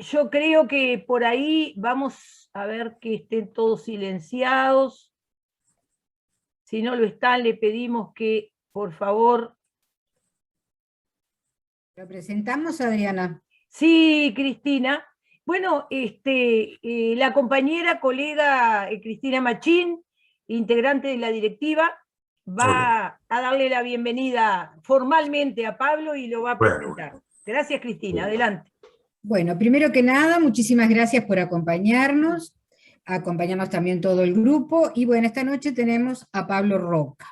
yo creo que por ahí vamos a ver que estén todos silenciados. Si no lo están, le pedimos que, por favor... ¿Lo presentamos, Adriana? Sí, Cristina. Bueno, la compañera, colega Cristina Machín, integrante de la directiva, Ok, va a darle la bienvenida formalmente a Pablo y lo va a bueno, presentar. Gracias, Cristina. bueno. Adelante. Bueno, primero que nada, muchísimas gracias por acompañarnos también todo el grupo, y bueno, esta noche tenemos a Pablo Roca,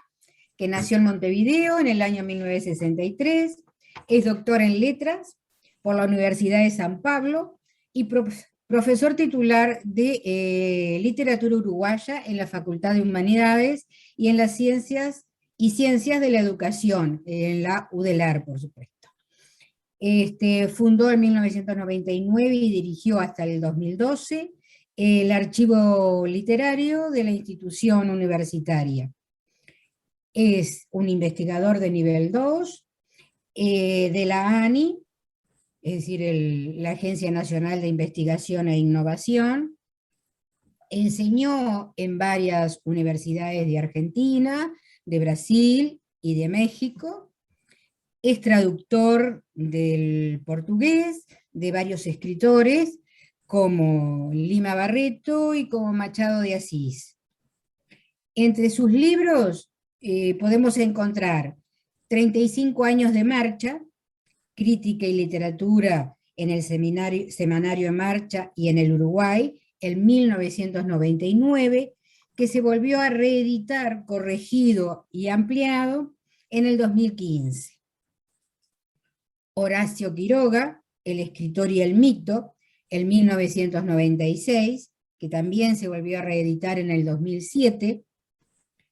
que nació en Montevideo en el año 1963, es doctor en letras por la Universidad de San Pablo y profesor titular de literatura uruguaya en la Facultad de Humanidades y en las Ciencias de la Educación, en la UDELAR, por supuesto. Fundó en 1999 y dirigió hasta el 2012 el archivo literario de la institución universitaria. Es un investigador de nivel 2 de la ANI, es decir, la Agencia Nacional de Investigación e Innovación. Enseñó en varias universidades de Argentina, de Brasil y de México. Es traductor del portugués de varios escritores, como Lima Barreto y como Machado de Asís. Entre sus libros podemos encontrar 35 años de marcha, crítica y literatura en el semanario Marcha y en el Uruguay, en 1999, que se volvió a reeditar, corregido y ampliado en el 2015. Horacio Quiroga, El escritor y el mito, en 1996, que también se volvió a reeditar en el 2007.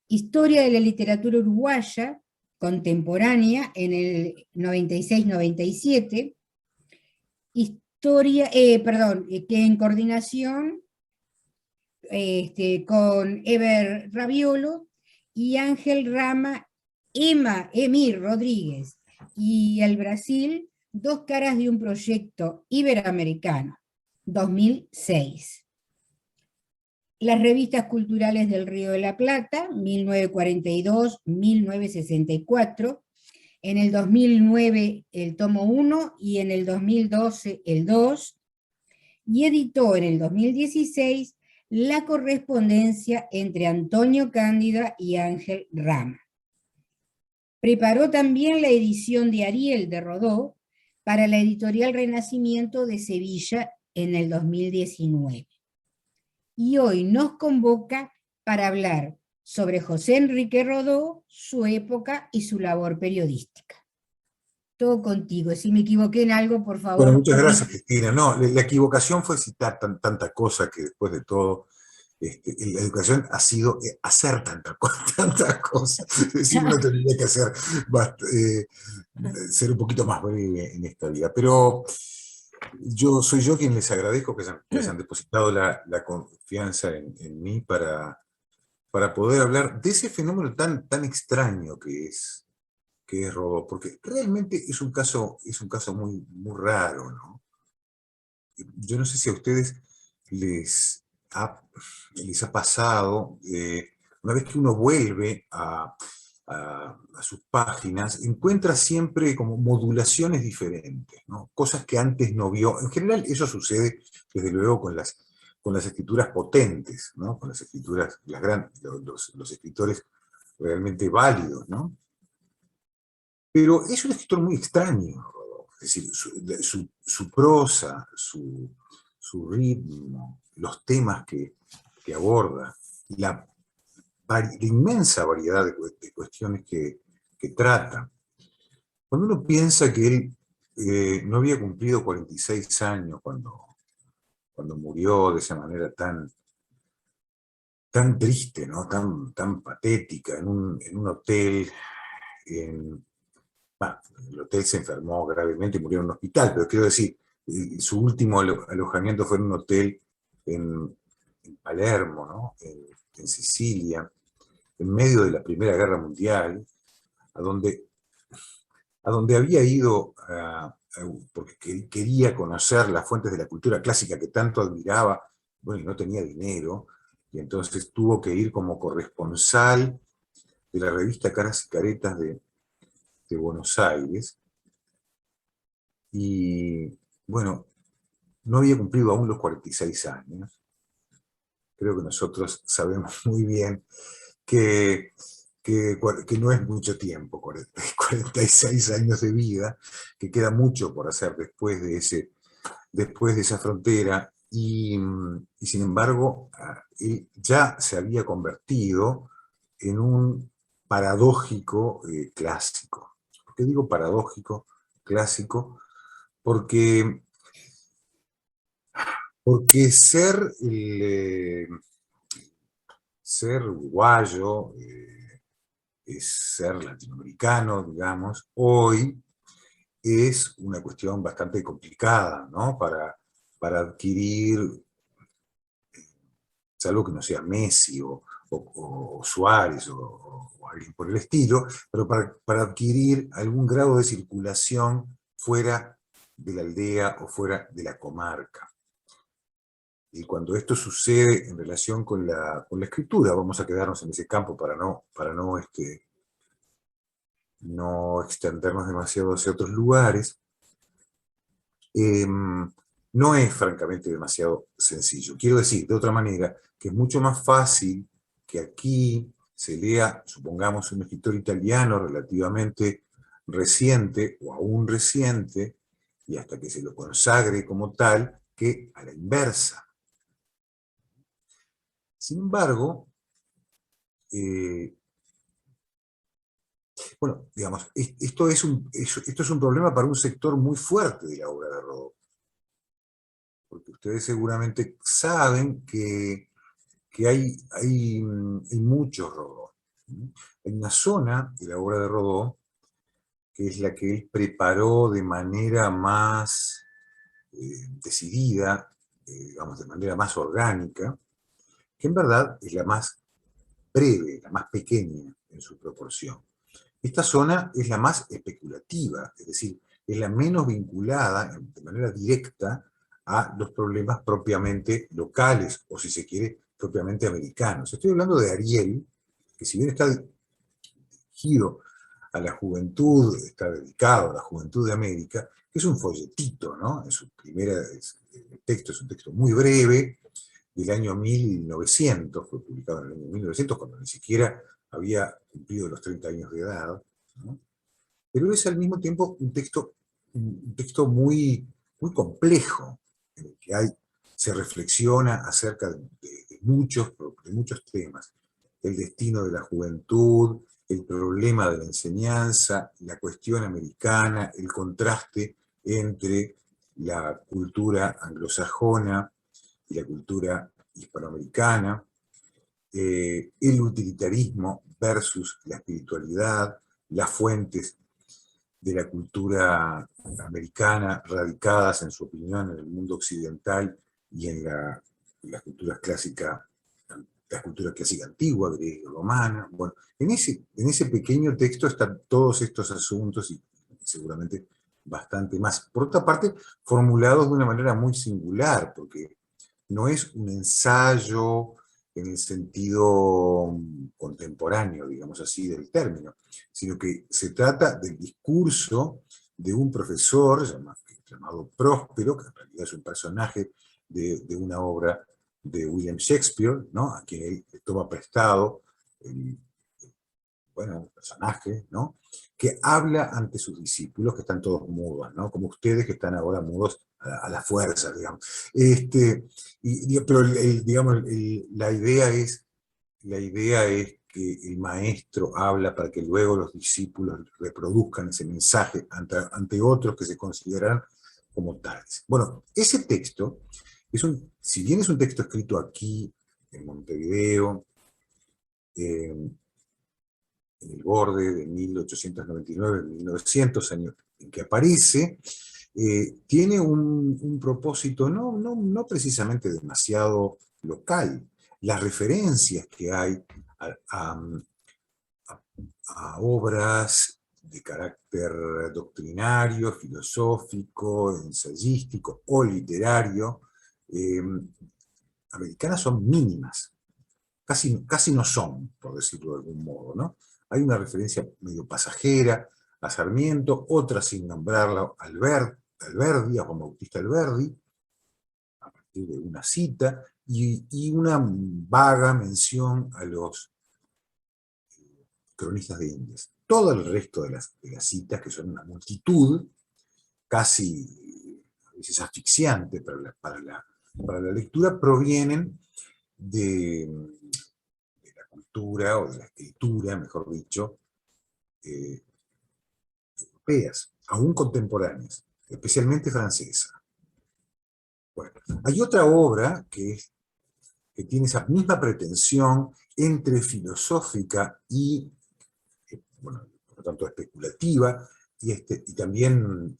Historia de la literatura uruguaya contemporánea en el 96-97. Que en coordinación con Eber Raviolo y Ángel Rama, Emir Rodríguez y el Brasil, Dos caras de un proyecto iberoamericano, 2006. Las revistas culturales del Río de la Plata, 1942-1964, en el 2009 el tomo 1 y en el 2012 el 2, y editó en el 2016 la correspondencia entre Antonio Cándida y Ángel Rama. Preparó también la edición de Ariel de Rodó para la editorial Renacimiento de Sevilla en el 2019. Y hoy nos convoca para hablar sobre José Enrique Rodó, su época y su labor periodística. Todo contigo. Si me equivoqué en algo, por Bueno, favor. muchas gracias, Cristina. No, la equivocación fue citar tanta cosa que después de todo, la educación ha sido hacer tanta cosa. Es decir, uno tendría que ser un poquito más breve en esta vida. Pero soy yo quien les agradezco que hayan depositado la confianza en mí para poder hablar de ese fenómeno tan extraño que es Rodó, porque realmente es un caso muy raro, ¿no? Yo no sé si a ustedes les les ha pasado, una vez que uno vuelve a sus páginas, encuentra siempre como modulaciones diferentes, ¿no? Cosas que antes no vio. En general eso sucede, desde luego, con las escrituras potentes, ¿no? Con las escrituras, los escritores realmente válidos, ¿no? Pero es un escritor muy extraño, Rodó. Es decir, su prosa, su ritmo, los temas que aborda, la inmensa variedad de cuestiones que trata. Cuando uno piensa que él no había cumplido 46 años cuando murió de esa manera tan triste, ¿no? Tan patética, en un hotel, el hotel se enfermó gravemente y murió en un hospital, pero quiero decir, su último alojamiento fue en un hotel en Palermo, ¿no? En Sicilia, en medio de la Primera Guerra Mundial, a donde había ido a porque quería conocer las fuentes de la cultura clásica que tanto admiraba, bueno, y no tenía dinero, y entonces tuvo que ir como corresponsal de la revista Caras y Caretas de Buenos Aires, y bueno, no había cumplido aún los 46 años. Creo que nosotros sabemos muy bien que, que no es mucho tiempo, 46 años de vida, que queda mucho por hacer después de esa frontera, y sin embargo, él ya se había convertido en un paradójico clásico. ¿Por qué digo paradójico clásico? Porque, porque ser uruguayo, es ser latinoamericano, digamos, hoy es una cuestión bastante complicada, ¿no? Para adquirir, salvo que no sea Messi o Suárez o alguien por el estilo, pero para adquirir algún grado de circulación fuera de la aldea o fuera de la comarca. Y cuando esto sucede en relación con la escritura, vamos a quedarnos en ese campo para no extendernos demasiado hacia otros lugares, no es francamente demasiado sencillo. Quiero decir, de otra manera, que es mucho más fácil que aquí se lea, supongamos, un escritor italiano relativamente reciente o aún reciente, y hasta que se lo consagre como tal, que a la inversa. Sin embargo, bueno, digamos, esto es un problema para un sector muy fuerte de la obra de Rodó. Porque ustedes seguramente saben que hay muchos Rodó. Hay una zona de la obra de Rodó que es la que él preparó de manera más decidida, digamos, de manera más orgánica, que en verdad es la más breve, la más pequeña en su proporción. Esta zona es la más especulativa, es decir, es la menos vinculada de manera directa a los problemas propiamente locales, o si se quiere, propiamente americanos. Estoy hablando de Ariel, que si bien está dirigido a la juventud, está dedicado a la juventud de América, que es un folletito, ¿no? En su el texto es un texto muy breve, del año 1900, fue publicado en el año 1900, cuando ni siquiera había cumplido los 30 años de edad, ¿no? Pero es al mismo tiempo un texto muy complejo, en el que se reflexiona acerca de muchos temas. El destino de la juventud, el problema de la enseñanza, la cuestión americana, el contraste entre la cultura anglosajona y la cultura hispanoamericana, el utilitarismo versus la espiritualidad, las fuentes de la cultura americana radicadas, en su opinión, en el mundo occidental y en la cultura clásica antigua, griega y romana. Bueno, en ese pequeño texto están todos estos asuntos y seguramente bastante más. Por otra parte, formulados de una manera muy singular, porque no es un ensayo en el sentido contemporáneo, digamos así, del término, sino que se trata del discurso de un profesor llamado Próspero, que en realidad es un personaje de una obra de William Shakespeare, ¿no? A quien él toma prestado un personaje, ¿no? Que habla ante sus discípulos, que están todos mudos, ¿no? Como ustedes que están ahora mudos a la fuerza, digamos. Pero digamos, la idea es que el maestro habla para que luego los discípulos reproduzcan ese mensaje ante otros que se consideran como tales. Bueno, ese texto, si bien es un texto escrito aquí, en Montevideo, en el borde de 1899-1900, años en que aparece, tiene un propósito no precisamente demasiado local. Las referencias que hay a obras de carácter doctrinario, filosófico, ensayístico o literario, americanas son mínimas. Casi no son, por decirlo de algún modo, ¿no? Hay una referencia medio pasajera a Sarmiento, otra sin nombrarla, Alberdi, a Juan Bautista Alberdi, a partir de una cita, y una vaga mención a los cronistas de Indias. Todo el resto de las citas, que son una multitud, casi a veces asfixiante para la lectura, provienen de la cultura, o de la escritura, mejor dicho, europeas, aún contemporáneas, especialmente francesa. Bueno, hay otra obra que tiene esa misma pretensión entre filosófica y, bueno, por lo tanto, especulativa, y también un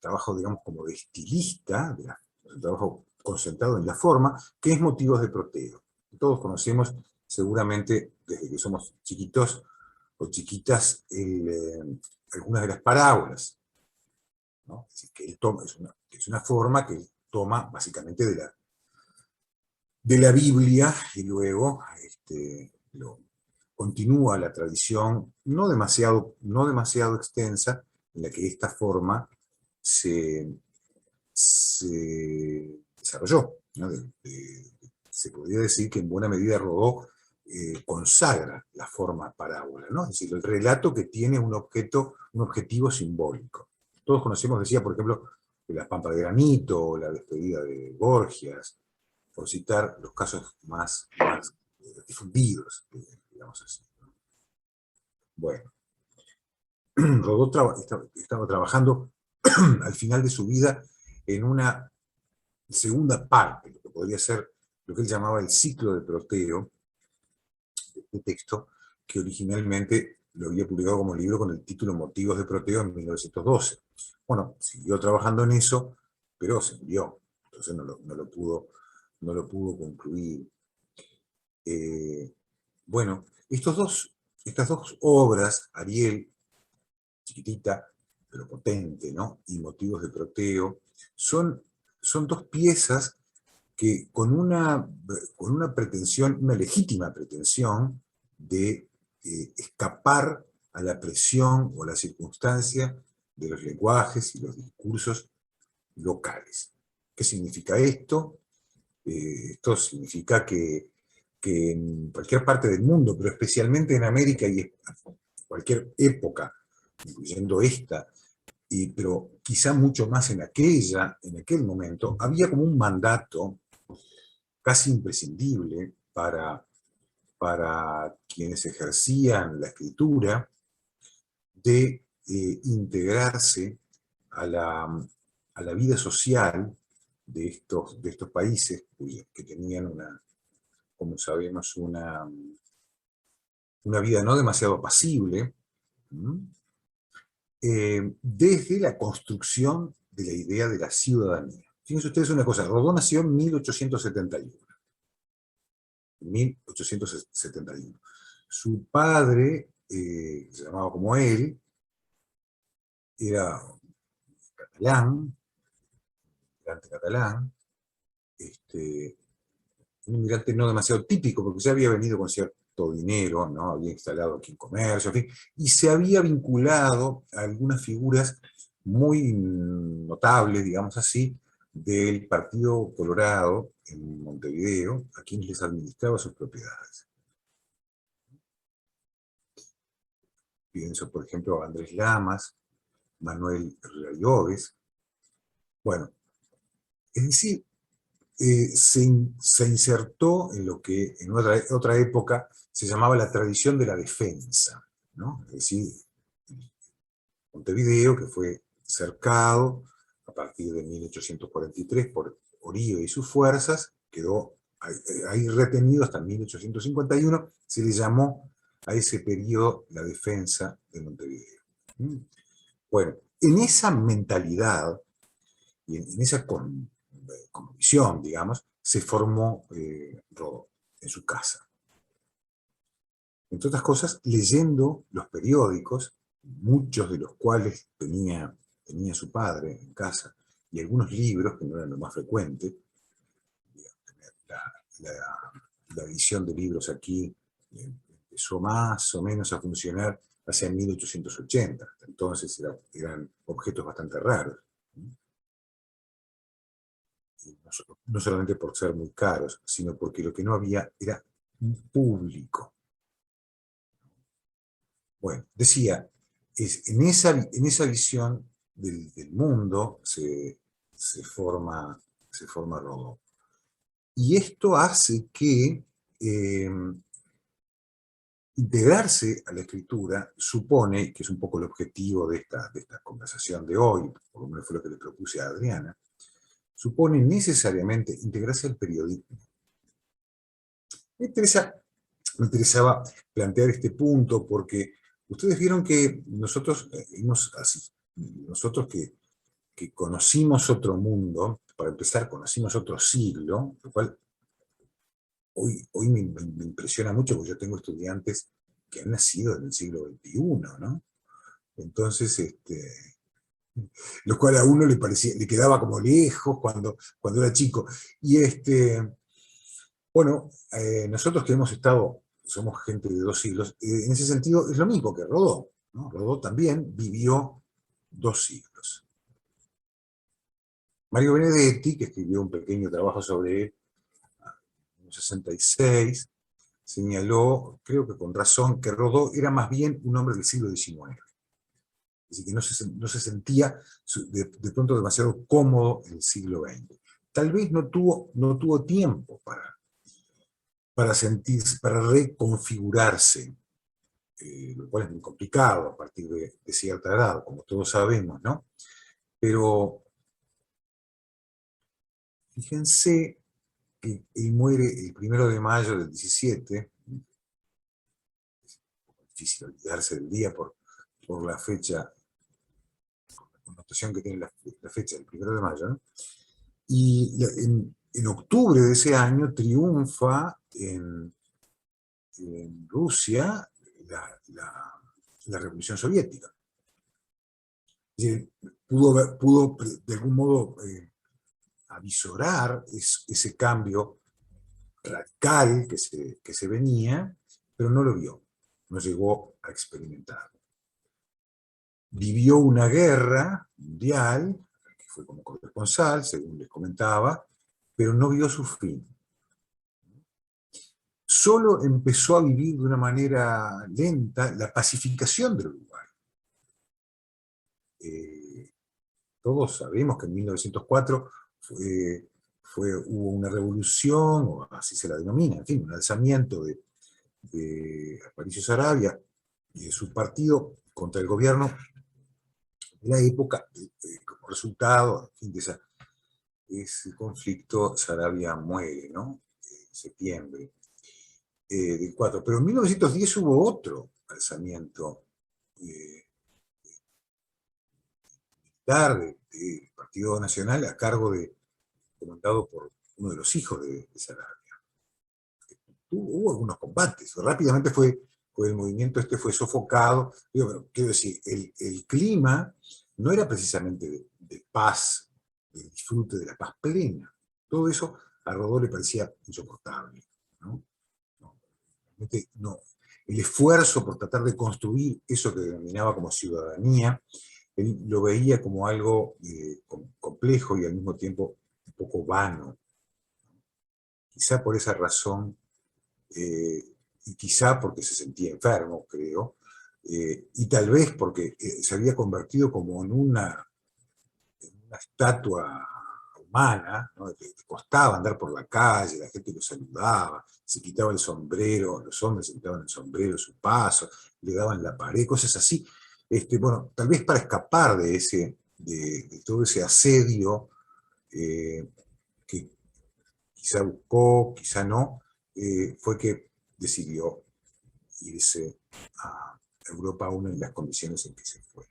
trabajo, digamos, como de estilista, un trabajo concentrado en la forma, que es Motivos de Proteo. Todos conocemos, seguramente, desde que somos chiquitos o chiquitas, algunas de las parábolas, ¿no? Es decir, que él toma, es una forma que él toma básicamente de la Biblia, y luego continúa la tradición no demasiado extensa, en la que esta forma se desarrolló, ¿no? Se podría decir que en buena medida Rodó consagra la forma parábola, ¿no? Es decir, el relato que tiene un objetivo simbólico. Todos conocemos, decía, por ejemplo, La Pampa de Granito, o La Despedida de Borgias, por citar los casos más difundidos, digamos así. Bueno, Rodó estaba trabajando al final de su vida en una segunda parte, lo que podría ser lo que él llamaba el ciclo de Proteo, de texto, que originalmente lo había publicado como libro con el título Motivos de Proteo en 1912. Bueno, siguió trabajando en eso, pero se murió, entonces no lo pudo concluir. Bueno, estas dos obras, Ariel, chiquitita, pero potente, ¿no? Y Motivos de Proteo, son dos piezas que con una pretensión, una legítima pretensión de escapar a la presión o la circunstancia de los lenguajes y los discursos locales. ¿Qué significa esto? Esto significa que en cualquier parte del mundo, pero especialmente en América y en cualquier época, incluyendo esta, pero quizá mucho más en aquel momento, había como un mandato casi imprescindible para quienes ejercían la escritura de integrarse a la vida social de estos países que tenían como sabemos, una vida no demasiado apacible, desde la construcción de la idea de la ciudadanía. Fíjense ustedes una cosa, Rodó nació en 1871. Su padre, que se llamaba como él, era catalán, inmigrante catalán, un inmigrante no demasiado típico, porque ya había venido con cierto dinero, ¿no? Había instalado aquí en comercio, en fin, y se había vinculado a algunas figuras muy notables, digamos así, del Partido Colorado en Montevideo, a quienes les administraba sus propiedades. Pienso, por ejemplo, a Andrés Lamas, Manuel Rioves. Bueno, es decir, se insertó en lo que en otra época se llamaba la tradición de la defensa, ¿no? Es decir, Montevideo, que fue cercado a partir de 1843 por Oribe y sus fuerzas, quedó ahí retenido hasta 1851, se le llamó a ese periodo la defensa de Montevideo. Bueno, en esa mentalidad y en esa convicción, digamos, se formó Rodó en su casa. entre otras cosas, leyendo los periódicos, muchos de los cuales tenía su padre en casa, y algunos libros, que no eran lo más frecuente. La edición de libros aquí empezó más o menos a funcionar hacia 1880. Entonces eran objetos bastante raros. No solamente por ser muy caros, sino porque lo que no había era un público. Bueno, decía, en esa visión del mundo se forma Rodó. Y esto hace que integrarse a la escritura supone, que es un poco el objetivo de esta conversación de hoy, por lo menos fue lo que le propuse a Adriana, supone necesariamente integrarse al periodismo. Me interesaba plantear este punto porque ustedes vieron que nosotros que conocimos otro mundo, para empezar conocimos otro siglo, lo cual hoy me impresiona mucho porque yo tengo estudiantes que han nacido en el siglo XXI, ¿no? Entonces, lo cual a uno le quedaba como lejos cuando era chico. Y bueno, nosotros que somos gente de 2 siglos, en ese sentido es lo mismo que Rodó, ¿no? Rodó también vivió 2 siglos. Mario Benedetti, que escribió un pequeño trabajo sobre él, en el 66, señaló, creo que con razón, que Rodó era más bien un hombre del siglo XIX. Es decir, que no se sentía de pronto demasiado cómodo en el siglo XX. Tal vez no tuvo tiempo para reconfigurarse, lo cual es muy complicado a partir de cierta edad, como todos sabemos, ¿no? Pero fíjense que él muere el 1 de mayo del 17, es difícil olvidarse del día por la fecha, la connotación que tiene la fecha del 1 de mayo, ¿no? Y en octubre de ese año triunfa en Rusia la Revolución Soviética. Es decir, pudo de algún modo avisorar ese cambio radical que se venía, pero no lo vio, no llegó a experimentarlo. Vivió una guerra mundial, que fue como corresponsal, según les comentaba, pero no vio su fin. Solo empezó a vivir de una manera lenta la pacificación del Uruguay. Todos sabemos que en 1904 hubo una revolución, o así se la denomina, en fin, un alzamiento de Aparicio Saravia y de su partido contra el gobierno de la época. Como resultado, en fin, de ese conflicto, Saravia muere, ¿no? En septiembre del 4. Pero en 1910 hubo otro alzamiento militar del Partido Nacional a cargo comandado por uno de los hijos de Saravia. Hubo algunos combates, rápidamente fue el movimiento fue sofocado. Quiero decir, el clima no era precisamente de paz, de disfrute, de la paz plena. Todo eso a Rodó le parecía insoportable, ¿no? No, el esfuerzo por tratar de construir eso que denominaba como ciudadanía, él lo veía como algo complejo y al mismo tiempo un poco vano. Quizá por esa razón, y quizá porque se sentía enfermo, creo, y tal vez porque se había convertido como en una estatua humana, ¿no? Le costaba andar por la calle, la gente lo saludaba, se quitaba el sombrero, los hombres se quitaban el sombrero a su paso, le daban la pared, cosas así. Bueno, tal vez para escapar de todo ese asedio que quizá buscó, quizá no, fue que decidió irse a Europa aún en las condiciones en que se fue.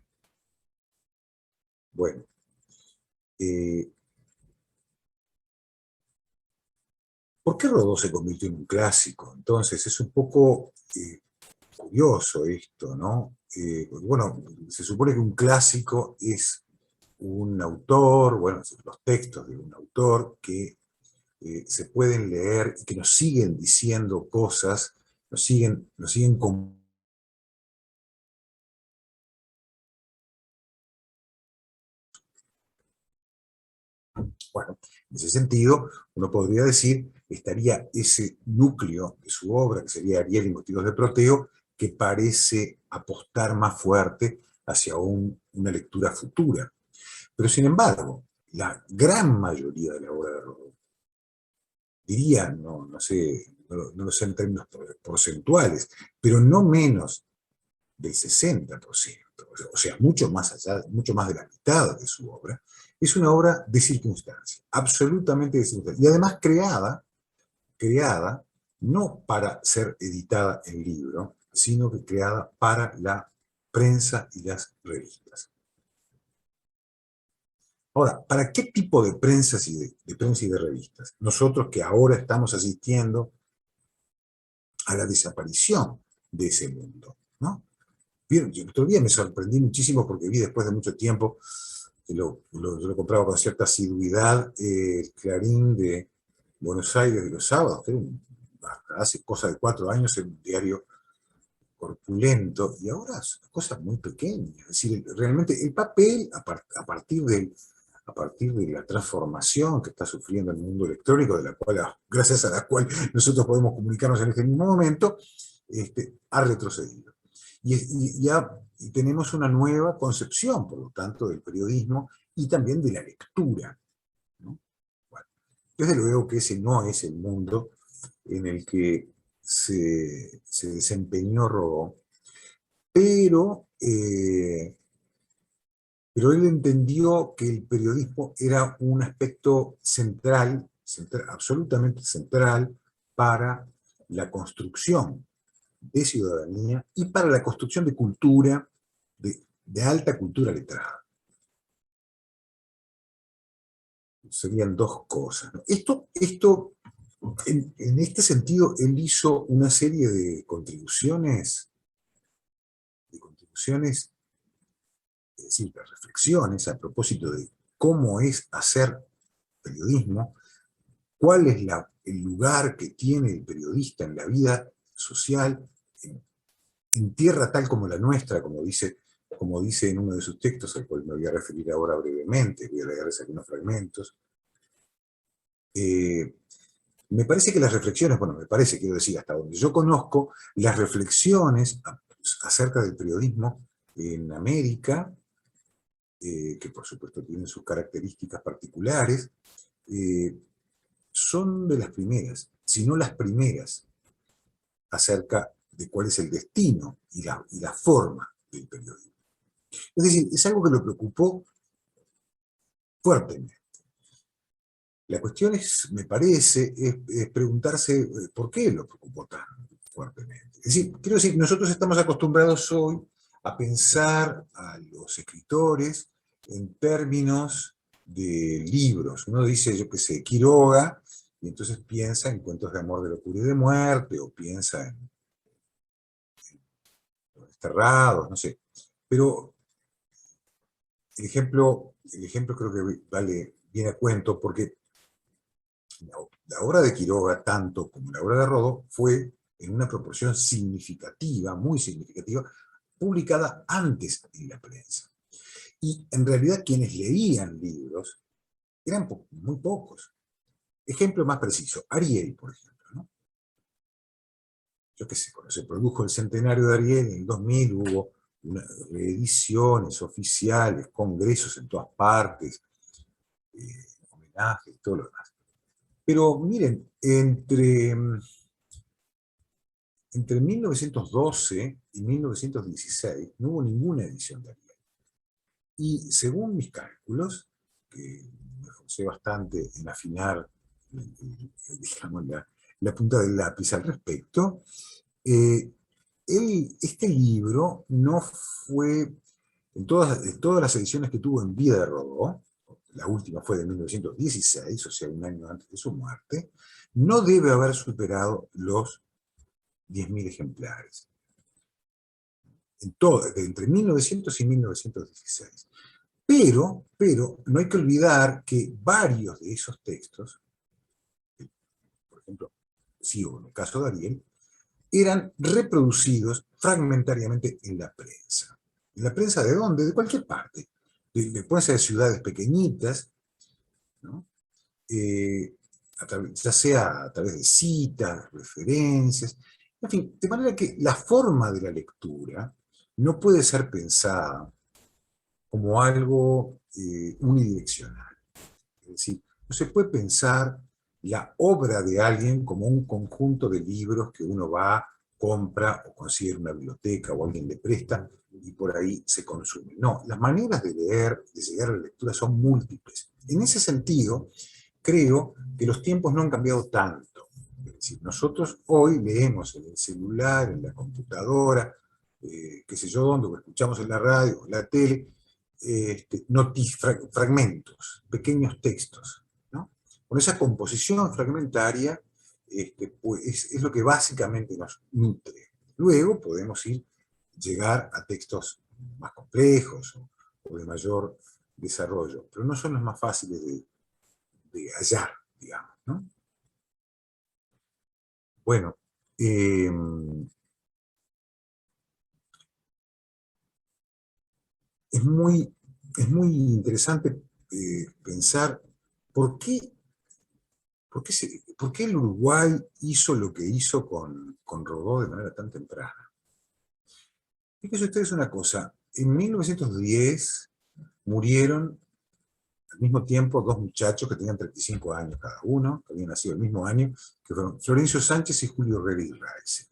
Bueno, ¿por qué Rodó se convirtió en un clásico? Entonces, es un poco curioso esto, ¿no? Porque, bueno, se supone que un clásico es un autor, bueno, los textos de un autor que se pueden leer y que nos siguen diciendo cosas, nos siguen bueno, en ese sentido, uno podría decir, estaría ese núcleo de su obra, que sería Ariel y Motivos de Proteo, que parece apostar más fuerte hacia una lectura futura. Pero sin embargo, la gran mayoría de la obra de Rodó, diría, no sé, no lo sé en términos porcentuales, pero no menos del 60%, o sea, mucho más allá, mucho más de la mitad de su obra, es una obra de circunstancia, absolutamente de circunstancia, y además creada no para ser editada en libro, sino que creada para la prensa y las revistas. Ahora, ¿para qué tipo de prensa de prensa y de revistas? Nosotros que ahora estamos asistiendo a la desaparición de ese mundo, ¿no? Yo el otro día me sorprendí muchísimo porque vi después de mucho tiempo, yo lo compraba con cierta asiduidad, el Clarín de Buenos Aires de los sábados, que era hace cosa de 4 años era un diario corpulento, y ahora es una cosa muy pequeña. Es decir, realmente el papel, a partir de la transformación que está sufriendo el mundo electrónico, gracias a la cual nosotros podemos comunicarnos en este mismo momento, ha retrocedido. Y ya tenemos una nueva concepción, por lo tanto, del periodismo y también de la lectura, ¿no? Bueno, desde luego que ese no es el mundo en el que se desempeñó Rodó, pero, pero él entendió que el periodismo era un aspecto central, absolutamente central, para la construcción de ciudadanía y para la construcción de cultura, de alta cultura letrada. Serían dos cosas, ¿no? En este sentido, él hizo una serie de contribuciones, es decir, de reflexiones a propósito de cómo es hacer periodismo, cuál es el lugar que tiene el periodista en la vida social, en tierra tal como la nuestra, como dice en uno de sus textos, al cual me voy a referir ahora brevemente, voy a leerles algunos fragmentos. Me parece que las reflexiones, bueno, me parece, quiero decir, hasta donde yo conozco, las reflexiones acerca del periodismo en América, que por supuesto tienen sus características particulares, son de las primeras, si no las primeras, acerca de cuál es el destino y la forma del periodismo. Es decir, es algo que lo preocupó fuertemente. La cuestión es, me parece, es preguntarse por qué lo preocupó tan fuertemente. Es decir, quiero decir, nosotros estamos acostumbrados hoy a pensar a los escritores en términos de libros. Uno dice, yo qué sé, Quiroga, y entonces piensa en cuentos de amor, de locura y de muerte, o piensa en Los Desterrados, no sé. Pero el ejemplo creo que viene a cuento porque la obra de Quiroga, tanto como la obra de Rodó, fue en una proporción significativa, muy significativa, publicada antes en la prensa. Y en realidad quienes leían libros eran muy pocos. Ejemplo más preciso, Ariel, por ejemplo, ¿no? Yo qué sé, cuando se produjo el centenario de Ariel en el 2000 hubo reediciones oficiales, congresos en todas partes, homenajes y todo lo demás. Pero miren, entre 1912 y 1916 no hubo ninguna edición de Ariel. Y según mis cálculos, que me esforcé bastante en afinar digamos, la punta del lápiz al respecto, este libro no fue, en todas las ediciones que tuvo en vida de Rodó, la última fue de 1916, o sea, un año antes de su muerte, no debe haber superado los 10.000 ejemplares. entre 1900 y 1916. Pero no hay que olvidar que varios de esos textos, por ejemplo, sigo en el caso de Ariel, eran reproducidos fragmentariamente en la prensa. ¿En la prensa de dónde? De cualquier parte. Pueden ser de ciudades pequeñitas, ¿no? Ya sea a través de citas, referencias, en fin, de manera que la forma de la lectura no puede ser pensada como algo unidireccional. Es decir, no se puede pensar la obra de alguien como un conjunto de libros que uno va, compra o consigue en una biblioteca o alguien le presta y por ahí se consume. No, las maneras de leer, de llegar a la lectura son múltiples. En ese sentido, creo que los tiempos no han cambiado tanto. Es decir, nosotros hoy leemos en el celular, en la computadora, qué sé yo dónde, o escuchamos en la radio, en la tele, fragmentos, pequeños textos, ¿no? Con esa composición fragmentaria, pues es lo que básicamente nos nutre. Luego podemos llegar a textos más complejos o de mayor desarrollo, pero no son los más fáciles de hallar, digamos, ¿no? Bueno, es muy interesante pensar por qué, por qué el Uruguay hizo lo que hizo con Rodó de manera tan temprana. Fíjense ustedes una cosa, en 1910 murieron al mismo tiempo dos muchachos que tenían 35 años cada uno, que habían nacido el mismo año, que fueron Florencio Sánchez y Julio Herrera y Raese.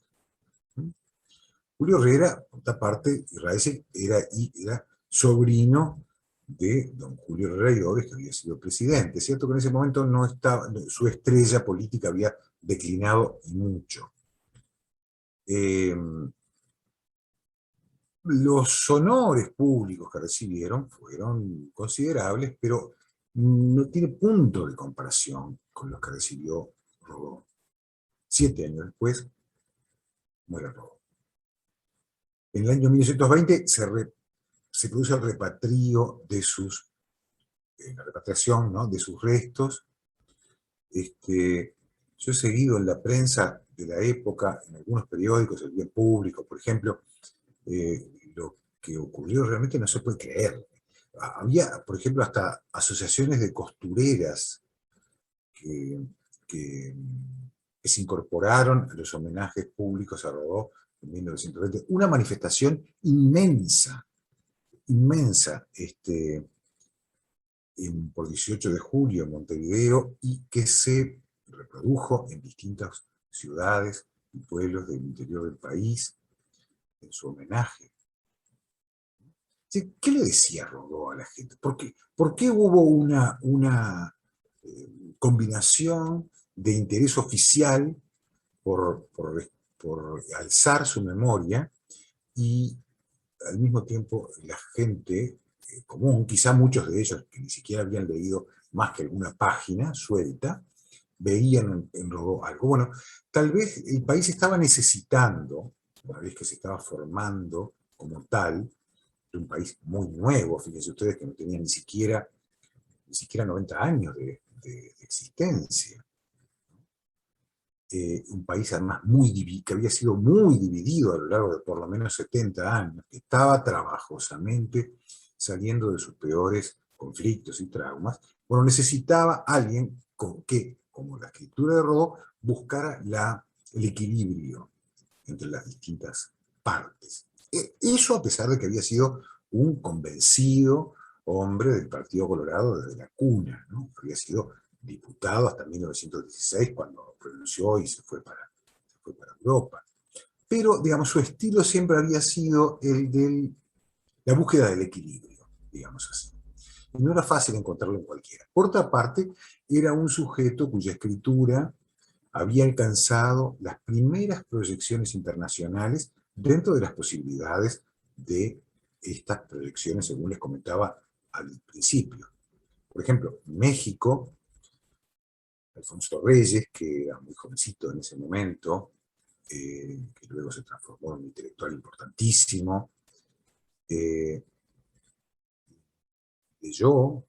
Julio Herrera, por otra parte, Raese era sobrino de don Julio Herrera y Oves, que había sido presidente. Es cierto que en ese momento no estaba, su estrella política había declinado mucho. Los honores públicos que recibieron fueron considerables, pero no tiene punto de comparación con los que recibió Rodó. 7 años después, muere Rodó. En el año 1920 se produce el repatrio de la repatriación, ¿no?, de sus restos. Yo he seguido en la prensa de la época, en algunos periódicos, el Bien Público, por ejemplo, lo que ocurrió realmente no se puede creer. Había, por ejemplo, hasta asociaciones de costureras que se incorporaron a los homenajes públicos a Rodó en 1920. Una manifestación inmensa, por 18 de julio en Montevideo, y que se reprodujo en distintas ciudades y pueblos del interior del país en su homenaje. ¿Qué le decía Rodó a la gente? ¿Por qué hubo una combinación de interés oficial por alzar su memoria y al mismo tiempo la gente común, quizá muchos de ellos que ni siquiera habían leído más que alguna página suelta, veían en Rodó algo? Bueno, tal vez el país estaba necesitando, una vez que se estaba formando como tal, de un país muy nuevo, fíjense ustedes que no tenía ni siquiera 90 años de existencia. Un país además que había sido muy dividido a lo largo de por lo menos 70 años, que estaba trabajosamente saliendo de sus peores conflictos y traumas. Bueno, necesitaba alguien que, como la escritura de Rodó, buscara el equilibrio entre las distintas partes. Eso a pesar de que había sido un convencido hombre del Partido Colorado desde la cuna, ¿no? Había sido diputado hasta 1916, cuando renunció y se fue para Europa. Pero, digamos, su estilo siempre había sido el de la búsqueda del equilibrio, digamos así. Y no era fácil encontrarlo en cualquiera. Por otra parte, era un sujeto cuya escritura había alcanzado las primeras proyecciones internacionales dentro de las posibilidades de estas proyecciones, según les comentaba al principio. Por ejemplo, México, Alfonso Reyes, que era muy jovencito en ese momento, que luego se transformó en un intelectual importantísimo, leyó,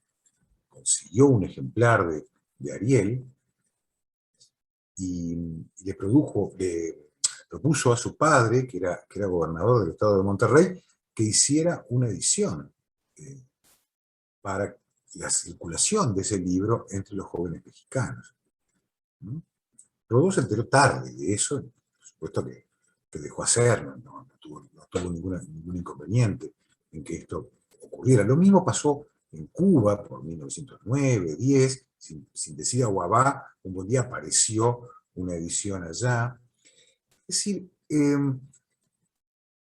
consiguió un ejemplar de Ariel y le propuso a su padre, que era gobernador del estado de Monterrey, que hiciera una edición para la circulación de ese libro entre los jóvenes mexicanos. ¿Mm? Rodó se enteró tarde de eso, por supuesto que dejó hacer, no tuvo ningún inconveniente en que esto ocurriera. Lo mismo pasó en Cuba por 1909, 10, sin decir a Guabá, un buen día apareció una edición allá. Es decir,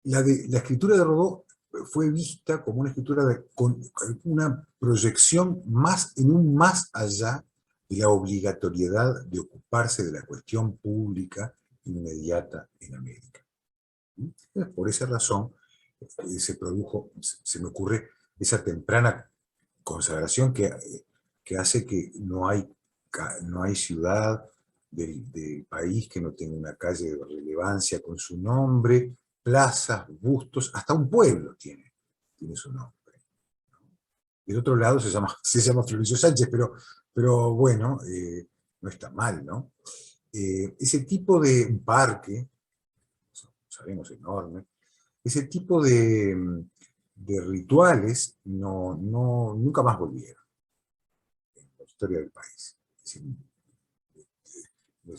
la escritura de Rodó fue vista como una escritura con una proyección en un más allá de la obligatoriedad de ocuparse de la cuestión pública inmediata en América. Por esa razón se produjo, se me ocurre, esa temprana consagración que hace que no hay ciudad del país que no tenga una calle de relevancia con su nombre, plazas, bustos, hasta un pueblo tiene su nombre. Del otro lado se llama Florencio Sánchez, pero bueno, no está mal, ¿no? Ese tipo de un parque, sabemos, enorme, ese tipo de rituales nunca más volvieron en la historia del país.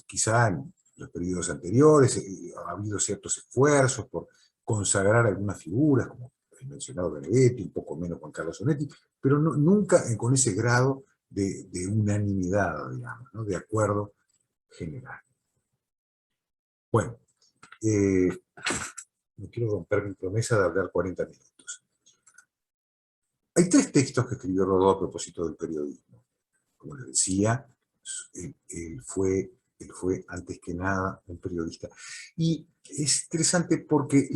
Quizá en los periodos anteriores ha habido ciertos esfuerzos por consagrar algunas figuras, como el mencionado Benedetti, un poco menos Juan Carlos Onetti, pero nunca con ese grado de unanimidad, digamos, ¿no? De acuerdo general. Bueno, no quiero romper mi promesa de hablar 40 minutos. Hay 3 textos que escribió Rodó a propósito del periodismo. Como les decía, él fue antes que nada un periodista. Y es interesante porque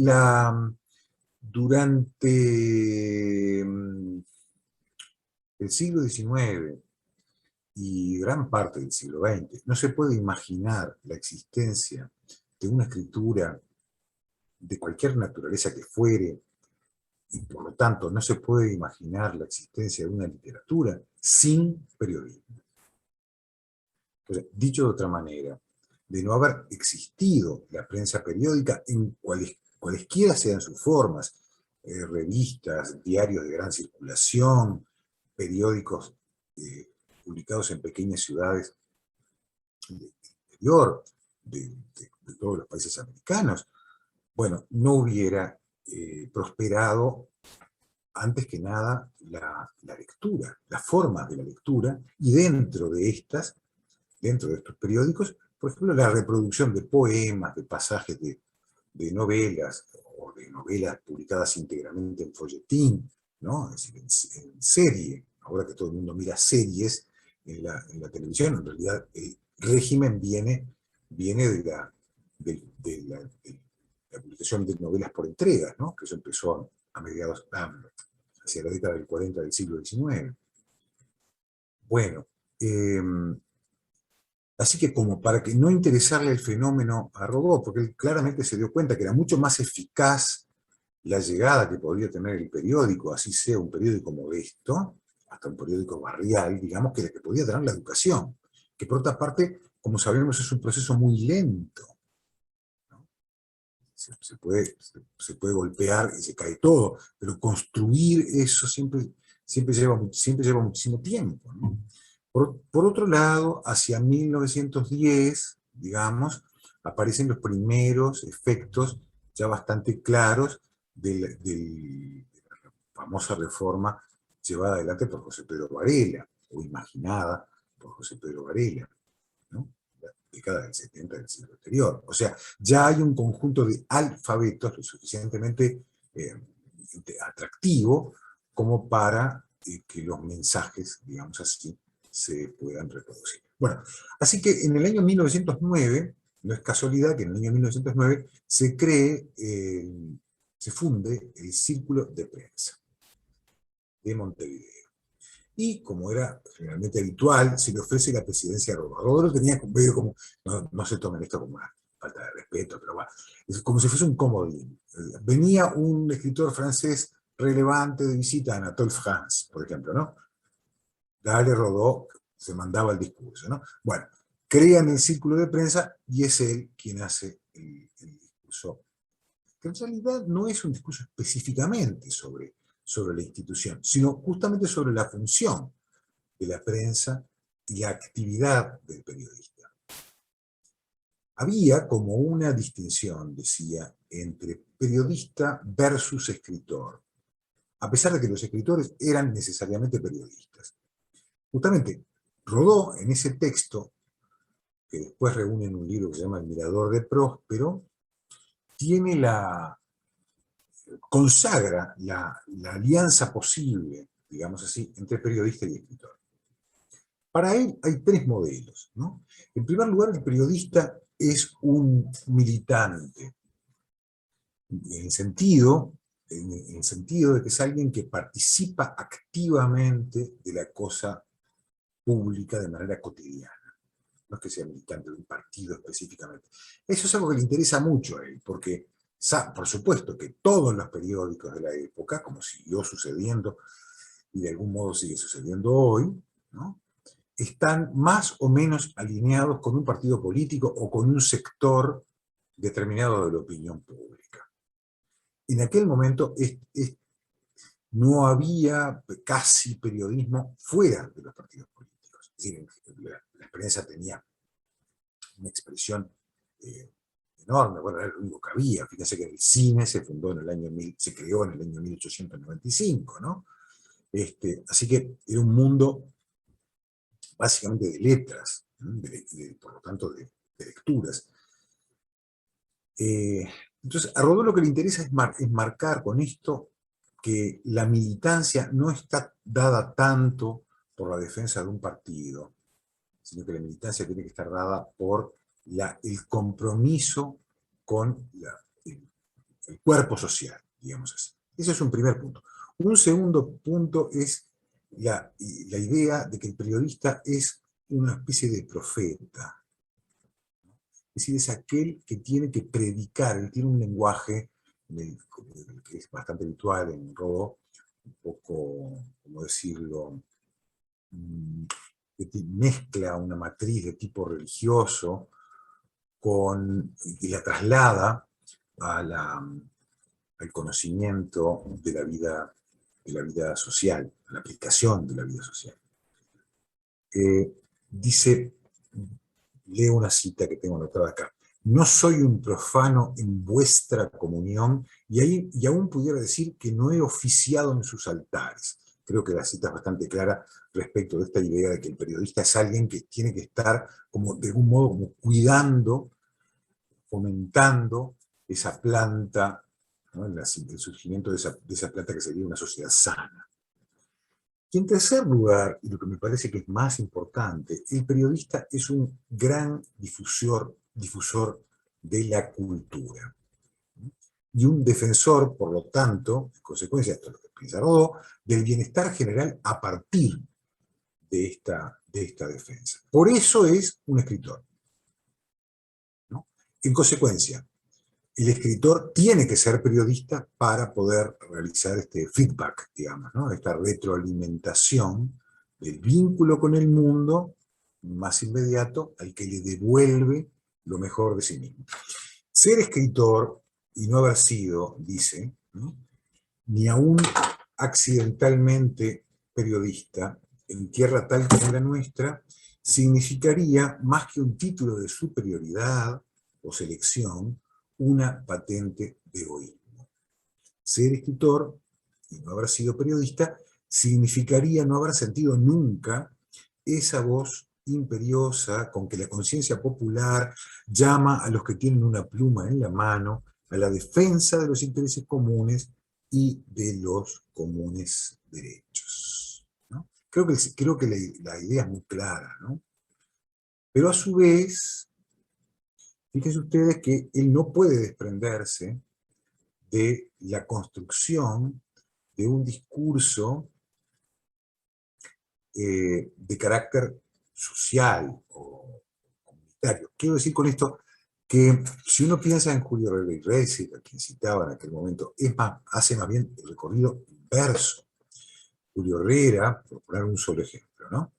durante el siglo XIX y gran parte del siglo XX, no se puede imaginar la existencia de una escritura de cualquier naturaleza que fuere, y por lo tanto no se puede imaginar la existencia de una literatura sin periodismo. Entonces, dicho de otra manera, de no haber existido la prensa periódica en cualesquiera sean sus formas, revistas, diarios de gran circulación, periódicos publicados en pequeñas ciudades del interior de todos los países americanos, bueno, no hubiera prosperado antes que nada la lectura, las formas de la lectura, y dentro de estos periódicos, por ejemplo, la reproducción de poemas, de pasajes de novelas, o de novelas publicadas íntegramente en folletín, ¿no? Es decir, en serie. Ahora que todo el mundo mira series en la televisión, en realidad el régimen viene de la publicación de novelas por entregas, ¿no? Que eso empezó hacia la década del 40 del siglo XIX. Bueno, así que como para que no interesarle el fenómeno a Rodó, porque él claramente se dio cuenta que era mucho más eficaz la llegada que podía tener el periódico, así sea un periódico modesto, hasta un periódico barrial, digamos, que la que podía tener la educación, que por otra parte, como sabemos, es un proceso muy lento. Se puede golpear y se cae todo, pero construir eso siempre lleva muchísimo tiempo, ¿no? Por otro lado, hacia 1910, digamos, aparecen los primeros efectos ya bastante claros de la famosa reforma llevada adelante por José Pedro Varela, o imaginada por José Pedro Varela, ¿no? Década del 70 del siglo anterior. O sea, ya hay un conjunto de alfabetos lo suficientemente atractivo como para que los mensajes, digamos así, se puedan reproducir. Bueno, así que en el año 1909, no es casualidad que en el año 1909 se funde el Círculo de Prensa de Montevideo. Y como era generalmente habitual, se le ofrece la presidencia a Rodó. Rodó lo tenía medio como, no se tomen esto como una falta de respeto, pero bueno, es como si fuese un comodín. Venía un escritor francés relevante de visita a Anatole France, por ejemplo, ¿no? Dale, Rodó, se mandaba el discurso, ¿no? Bueno, crean el círculo de prensa y es él quien hace el discurso, que en realidad no es un discurso específicamente sobre la institución, sino justamente sobre la función de la prensa y la actividad del periodista. Había como una distinción, decía, entre periodista versus escritor, a pesar de que los escritores eran necesariamente periodistas. Justamente, Rodó, en ese texto, que después reúne en un libro que se llama El Mirador de Próspero, consagra la alianza posible, digamos así, entre periodista y escritor. Para él hay tres modelos, ¿no? En primer lugar, el periodista es un militante, en el sentido de que es alguien que participa activamente de la cosa pública de manera cotidiana. No es que sea militante de un partido específicamente. Eso es algo que le interesa mucho a él, porque por supuesto que todos los periódicos de la época, como siguió sucediendo y de algún modo sigue sucediendo hoy, ¿no?, están más o menos alineados con un partido político o con un sector determinado de la opinión pública. En aquel momento no había casi periodismo fuera de los partidos políticos. Es decir, la prensa tenía una expresión enorme, bueno, era lo único que había. Fíjense que el cine se creó en el año 1895, ¿no? Así que era un mundo básicamente de letras, por lo tanto de lecturas. Entonces, a Rodó lo que le interesa es marcar con esto que la militancia no está dada tanto por la defensa de un partido, sino que la militancia tiene que estar dada por el compromiso con el cuerpo social, digamos así. Ese es un primer punto. Un segundo punto es la idea de que el periodista es una especie de profeta. Es decir, es aquel que tiene que predicar, él tiene un lenguaje que es bastante habitual en Rodó, un poco, ¿cómo decirlo?, que mezcla una matriz de tipo religioso y la traslada al conocimiento de la vida social, a la aplicación de la vida social. Leo una cita que tengo anotada acá: no soy un profano en vuestra comunión, y aún pudiera decir que no he oficiado en sus altares. Creo que la cita es bastante clara respecto de esta idea de que el periodista es alguien que tiene que estar como, de algún modo, como cuidando, fomentando esa planta, ¿no?, el surgimiento de esa planta que sería una sociedad sana. Y en tercer lugar, y lo que me parece que es más importante, el periodista es un gran difusor de la cultura. Y un defensor, por lo tanto, en consecuencia, esto es lo que piensa Rodó, del bienestar general a partir de esta defensa. Por eso es un escritor, ¿no? En consecuencia, el escritor tiene que ser periodista para poder realizar este feedback, digamos, ¿no?, esta retroalimentación del vínculo con el mundo más inmediato al que le devuelve lo mejor de sí mismo. Ser escritor y no haber sido, dice, ¿no?, ni aún accidentalmente periodista en tierra tal como la nuestra, significaría, más que un título de superioridad o selección, una patente de egoísmo. Ser escritor y no haber sido periodista significaría no haber sentido nunca esa voz imperiosa con que la conciencia popular llama a los que tienen una pluma en la mano a la defensa de los intereses comunes y de los comunes derechos, ¿no? Creo que la idea es muy clara, ¿no? Pero a su vez, fíjense ustedes que él no puede desprenderse de la construcción de un discurso de carácter social o comunitario. Quiero decir con esto que si uno piensa en Julio Herrera y Reise, a quien citaba en aquel momento, hace más bien el recorrido inverso. Julio Herrera, por poner un solo ejemplo, ¿no?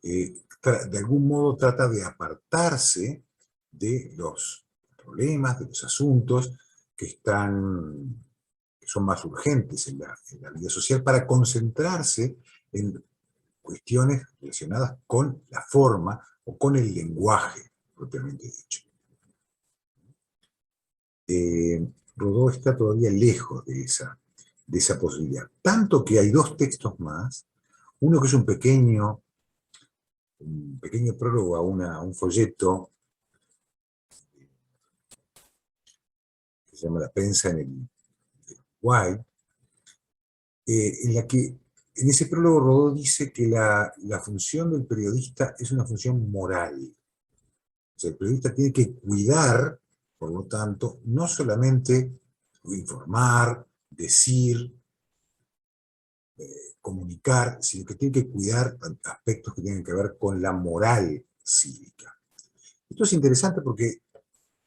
De algún modo trata de apartarse de los problemas, de los asuntos que son más urgentes en la vida social, para concentrarse en cuestiones relacionadas con la forma o con el lenguaje, propiamente dicho. Rodó está todavía lejos de esa posibilidad. Tanto que hay dos textos más, uno que es un pequeño prólogo a un folleto que se llama La prensa en el Uruguay, en ese prólogo Rodó dice que la función del periodista es una función moral. O sea, el periodista tiene que cuidar, por lo tanto, no solamente informar, decir, comunicar, sino que tiene que cuidar aspectos que tienen que ver con la moral cívica. Esto es interesante porque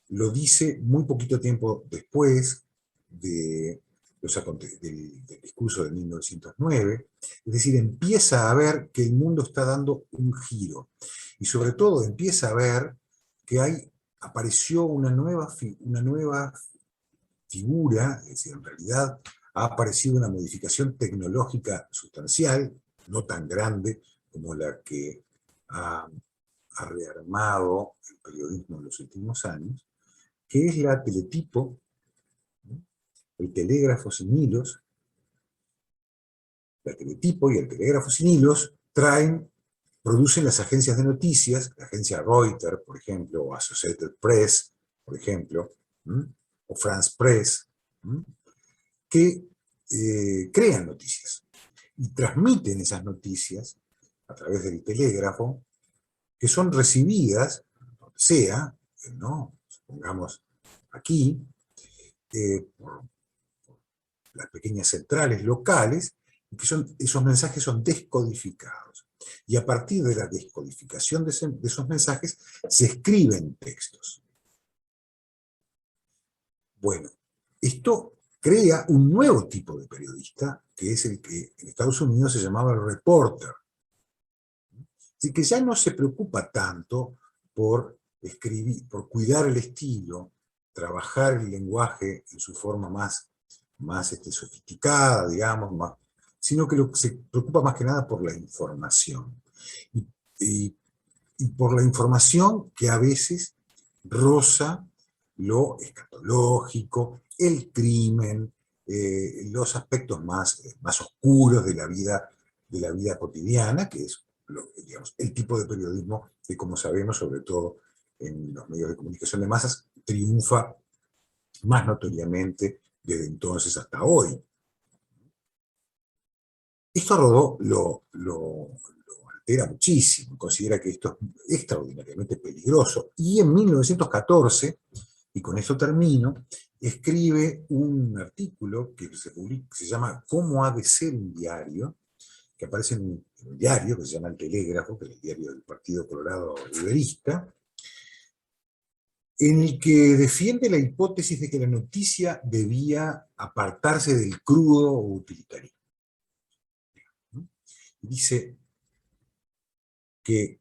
lo dice muy poquito tiempo después del discurso de 1909, es decir, empieza a ver que el mundo está dando un giro, y sobre todo empieza a ver que apareció una nueva figura, es decir, en realidad ha aparecido una modificación tecnológica sustancial, no tan grande como la que ha rearmado el periodismo en los últimos años, que es la teletipo, ¿no? El telégrafo sin hilos. La teletipo y el telégrafo sin hilos producen las agencias de noticias, la agencia Reuters, por ejemplo, o Associated Press, por ejemplo, o France Press, que crean noticias y transmiten esas noticias a través del telégrafo, que son recibidas, donde sea, ¿no? Supongamos aquí, por las pequeñas centrales locales, y que esos mensajes son descodificados. Y a partir de la descodificación de esos mensajes se escriben textos. Bueno, esto crea un nuevo tipo de periodista, que es el que en Estados Unidos se llamaba el reporter. Así que ya no se preocupa tanto por escribir, por cuidar el estilo, trabajar el lenguaje en su forma más sofisticada, digamos, sino que se preocupa más que nada por la información. Y por la información que a veces roza lo escatológico, el crimen, los aspectos más oscuros de la vida cotidiana, que es, digamos, el tipo de periodismo que, como sabemos, sobre todo en los medios de comunicación de masas, triunfa más notoriamente desde entonces hasta hoy. Esto a Rodó lo altera muchísimo, considera que esto es extraordinariamente peligroso, y en 1914, y con esto termino, escribe un artículo que se llama ¿Cómo ha de ser un diario?, que aparece en un diario que se llama El Telégrafo, que es el diario del Partido Colorado Liberista, en el que defiende la hipótesis de que la noticia debía apartarse del crudo o utilitarismo. Dice que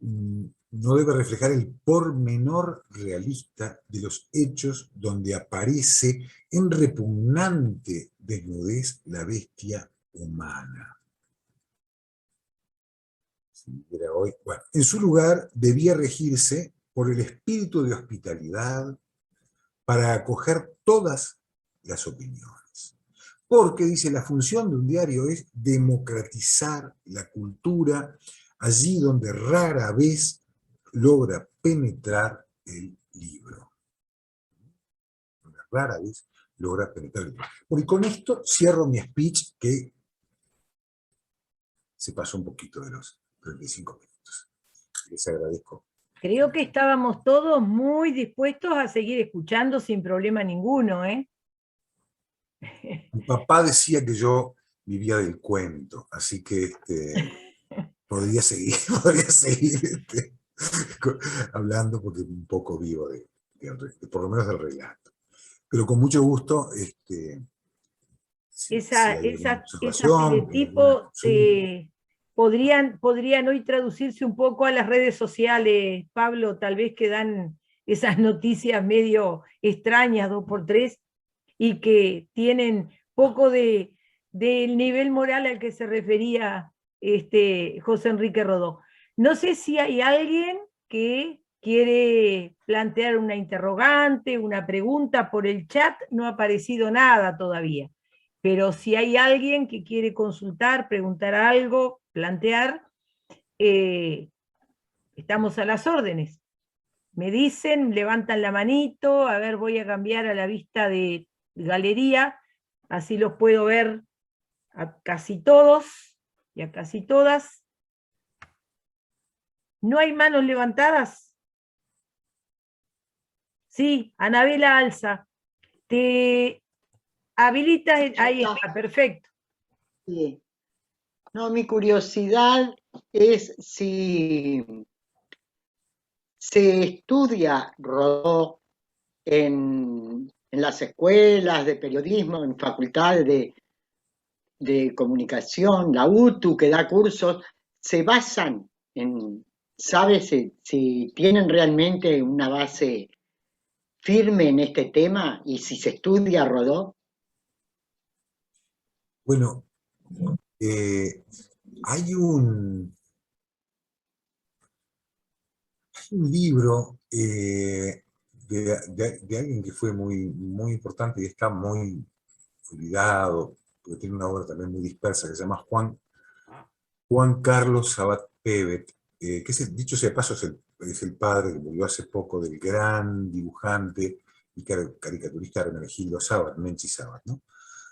no debe reflejar el pormenor realista de los hechos donde aparece en repugnante desnudez la bestia humana. Bueno, en su lugar debía regirse por el espíritu de hospitalidad para acoger todas las opiniones. Porque, dice, la función de un diario es democratizar la cultura allí donde rara vez logra penetrar el libro. Donde rara vez logra penetrar el libro. Bueno, y con esto cierro mi speech, que se pasó un poquito de los 35 minutos. Les agradezco. Creo que estábamos todos muy dispuestos a seguir escuchando sin problema ninguno, ¿eh? Mi papá decía que yo vivía del cuento, así que podría seguir hablando porque un poco vivo por lo menos del relato. Pero con mucho gusto, si hay alguna Esas observación, alguna teletipo consulta. podrían hoy traducirse un poco a las redes sociales, Pablo, tal vez que dan esas noticias medio extrañas, 2x3, y que tienen poco del nivel moral al que se refería José Enrique Rodó. No sé si hay alguien que quiere plantear una interrogante, una pregunta por el chat, no ha aparecido nada todavía. Pero si hay alguien que quiere consultar, preguntar algo, plantear, estamos a las órdenes. Me dicen, levantan la manito, a ver, voy a cambiar a la vista de galería, así los puedo ver a casi todos y a casi todas. ¿No hay manos levantadas? Sí, Anabela alza. Te habilitas, ahí está, perfecto. Sí. No, mi curiosidad es si se estudia Rodó en las escuelas de periodismo, en facultades de comunicación, la UTU que da cursos, se basan en, ¿sabes si tienen realmente una base firme en este tema y si se estudia Rodó? Bueno, hay un libro de alguien que fue muy importante y está muy olvidado, porque tiene una obra también muy dispersa, que se llama Juan Carlos Sabat Pebet, que dicho sea de paso, es el padre que murió hace poco del gran dibujante y caricaturista Hermenegildo Sabat, Menchi Sabat, ¿no?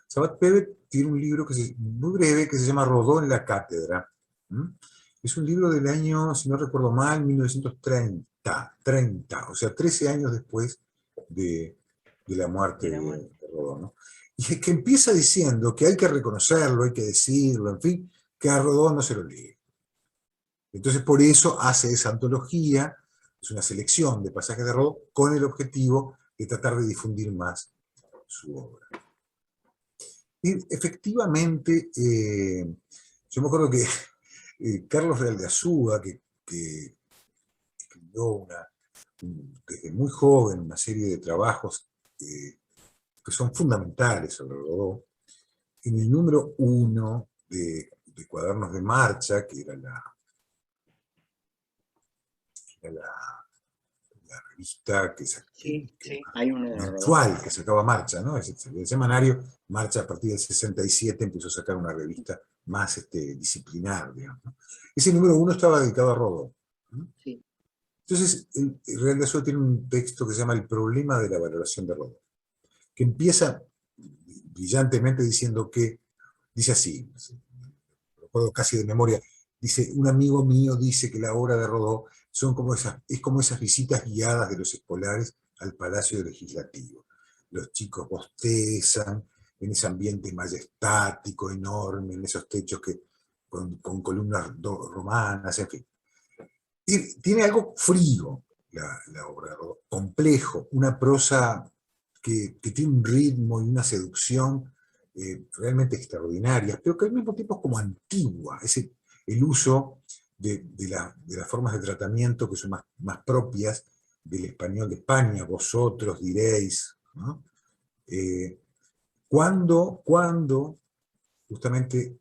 Sabat Pebet tiene un libro muy breve que se llama Rodó en la cátedra. Es un libro del año, si no recuerdo mal, 1930, o sea, 13 años después de la muerte de Rodó, ¿no? Y es que empieza diciendo que hay que reconocerlo, hay que decirlo, en fin, que a Rodó no se lo lee. Entonces, por eso hace esa antología, es una selección de pasajes de Rodó con el objetivo de tratar de difundir más su obra. Y efectivamente, yo me acuerdo que Carlos Real de Azúa, que escribió desde muy joven una serie de trabajos que son fundamentales sobre Rodó, en el número 1 de Cuadernos de Marcha, que era la revista Hay una mensual que sacaba Marcha, ¿no? El semanario Marcha a partir del 67 empezó a sacar una revista más disciplinar, digamos, ¿no? Ese número 1 estaba dedicado a Rodó, ¿no? Sí. Entonces, el Real de Azúa tiene un texto que se llama El problema de la valoración de Rodó, que empieza brillantemente diciendo que, dice así, lo recuerdo casi de memoria, dice, un amigo mío dice que la obra de Rodó es como esas visitas guiadas de los escolares al Palacio Legislativo. Los chicos bostezan en ese ambiente majestático, enorme, en esos techos con columnas romanas, en fin. Tiene algo frío la obra de Rodó, complejo, una prosa que tiene un ritmo y una seducción realmente extraordinarias, pero que al mismo tiempo es como antigua, el uso de las formas de tratamiento que son más propias del español de España, vosotros diréis, ¿no? Cuando justamente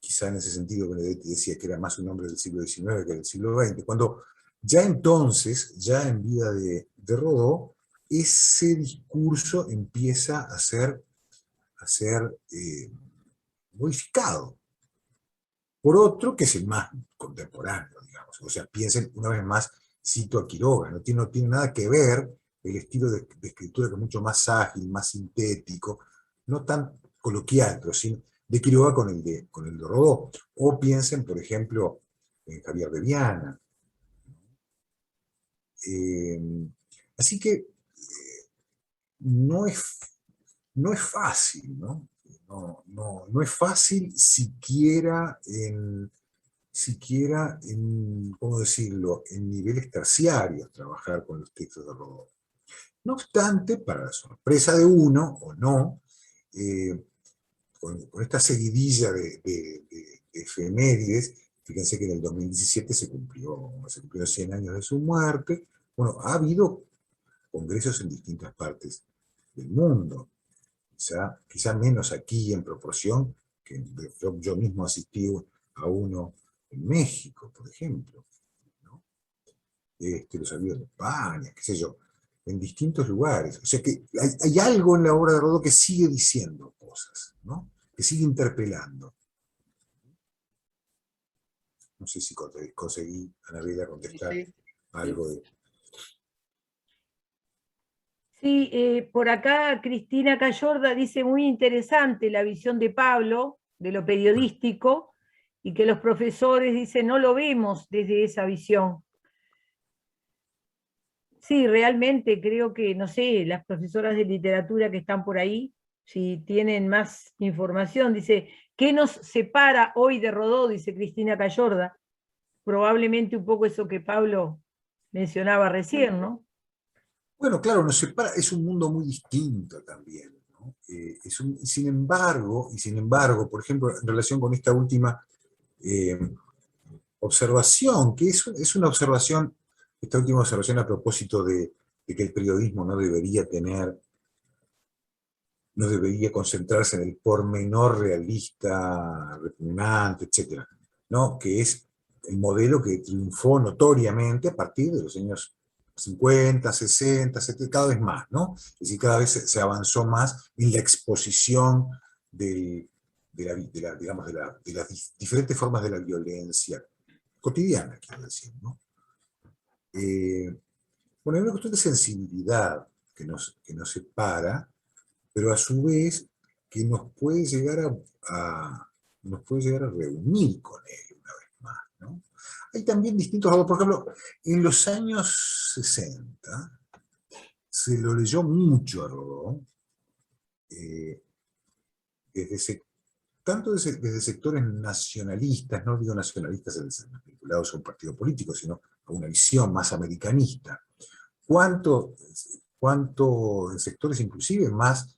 quizá en ese sentido Benedetti decía que era más un hombre del siglo XIX que del siglo XX, cuando ya entonces, ya en vida de Rodó, ese discurso empieza a ser modificado por otro que es el más contemporáneo, digamos. O sea, piensen, una vez más, cito a Quiroga, no tiene nada que ver el estilo de escritura que es mucho más ágil, más sintético, no tan coloquial, pero sí de Quiroga con el de Rodó. O piensen, por ejemplo, en Javier de Viana. Así que no es fácil, ¿no? No es fácil siquiera siquiera en, ¿cómo decirlo?, en niveles terciarios trabajar con los textos de Rodó. No obstante, para la sorpresa de uno, o no, con esta seguidilla de efemérides, fíjense que en el 2017 se cumplieron 100 años de su muerte. Bueno, ha habido congresos en distintas partes del mundo, quizá menos aquí en proporción, que yo mismo asistí a uno en México, por ejemplo, ¿no? Los ha habido en España, qué sé yo, en distintos lugares. O sea que hay algo en la obra de Rodó que sigue diciendo cosas, ¿no? Que sigue interpelando. No sé si conseguí, Anabela, contestar Sí. algo de... Sí, por acá Cristina Cayorda dice muy interesante la visión de Pablo, de lo periodístico, y que los profesores dicen no lo vemos desde esa visión. Sí, realmente creo que, no sé, las profesoras de literatura que están por ahí, si tienen más información, dice, ¿qué nos separa hoy de Rodó? Dice Cristina Cayorda. Probablemente un poco eso que Pablo mencionaba recién, ¿no? Bueno, claro, nos separa, es un mundo muy distinto también, ¿no? Sin embargo, por ejemplo, en relación con esta última eh, observación, que es una observación, esta última observación a propósito de que el periodismo no debería concentrarse en el pormenor realista, repugnante, etcétera, ¿no? Que es el modelo que triunfó notoriamente a partir de los años 50, 60, 70, cada vez más, ¿no? Es decir, cada vez se avanzó más en la exposición digamos, de las diferentes formas de la violencia cotidiana, quiero decir, ¿no? Bueno, hay una cuestión de sensibilidad que nos separa, pero a su vez que nos puede llegar a reunir con él una vez más, ¿no? Hay también distintos lados, por ejemplo, en los años 60 se lo leyó mucho a Rodó, eh, desde tanto desde sectores nacionalistas, no digo nacionalistas vinculados a un partido político, sino a una visión más americanista, cuanto en sectores inclusive más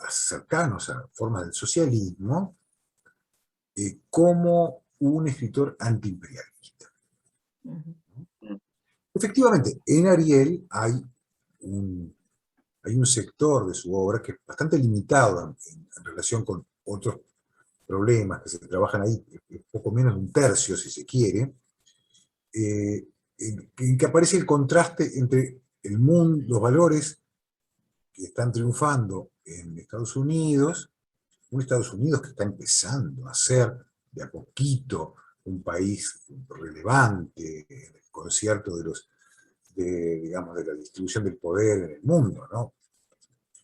cercanos a formas del socialismo, como un escritor antiimperialista. Efectivamente, en Ariel hay un sector de su obra que es bastante limitado en relación con otros problemas que se trabajan ahí, poco menos de un tercio, si se quiere, en que aparece el contraste entre el mundo, los valores que están triunfando en Estados Unidos, un Estados Unidos que está empezando a ser de a poquito un país relevante en el concierto digamos, de la distribución del poder en el mundo, ¿no?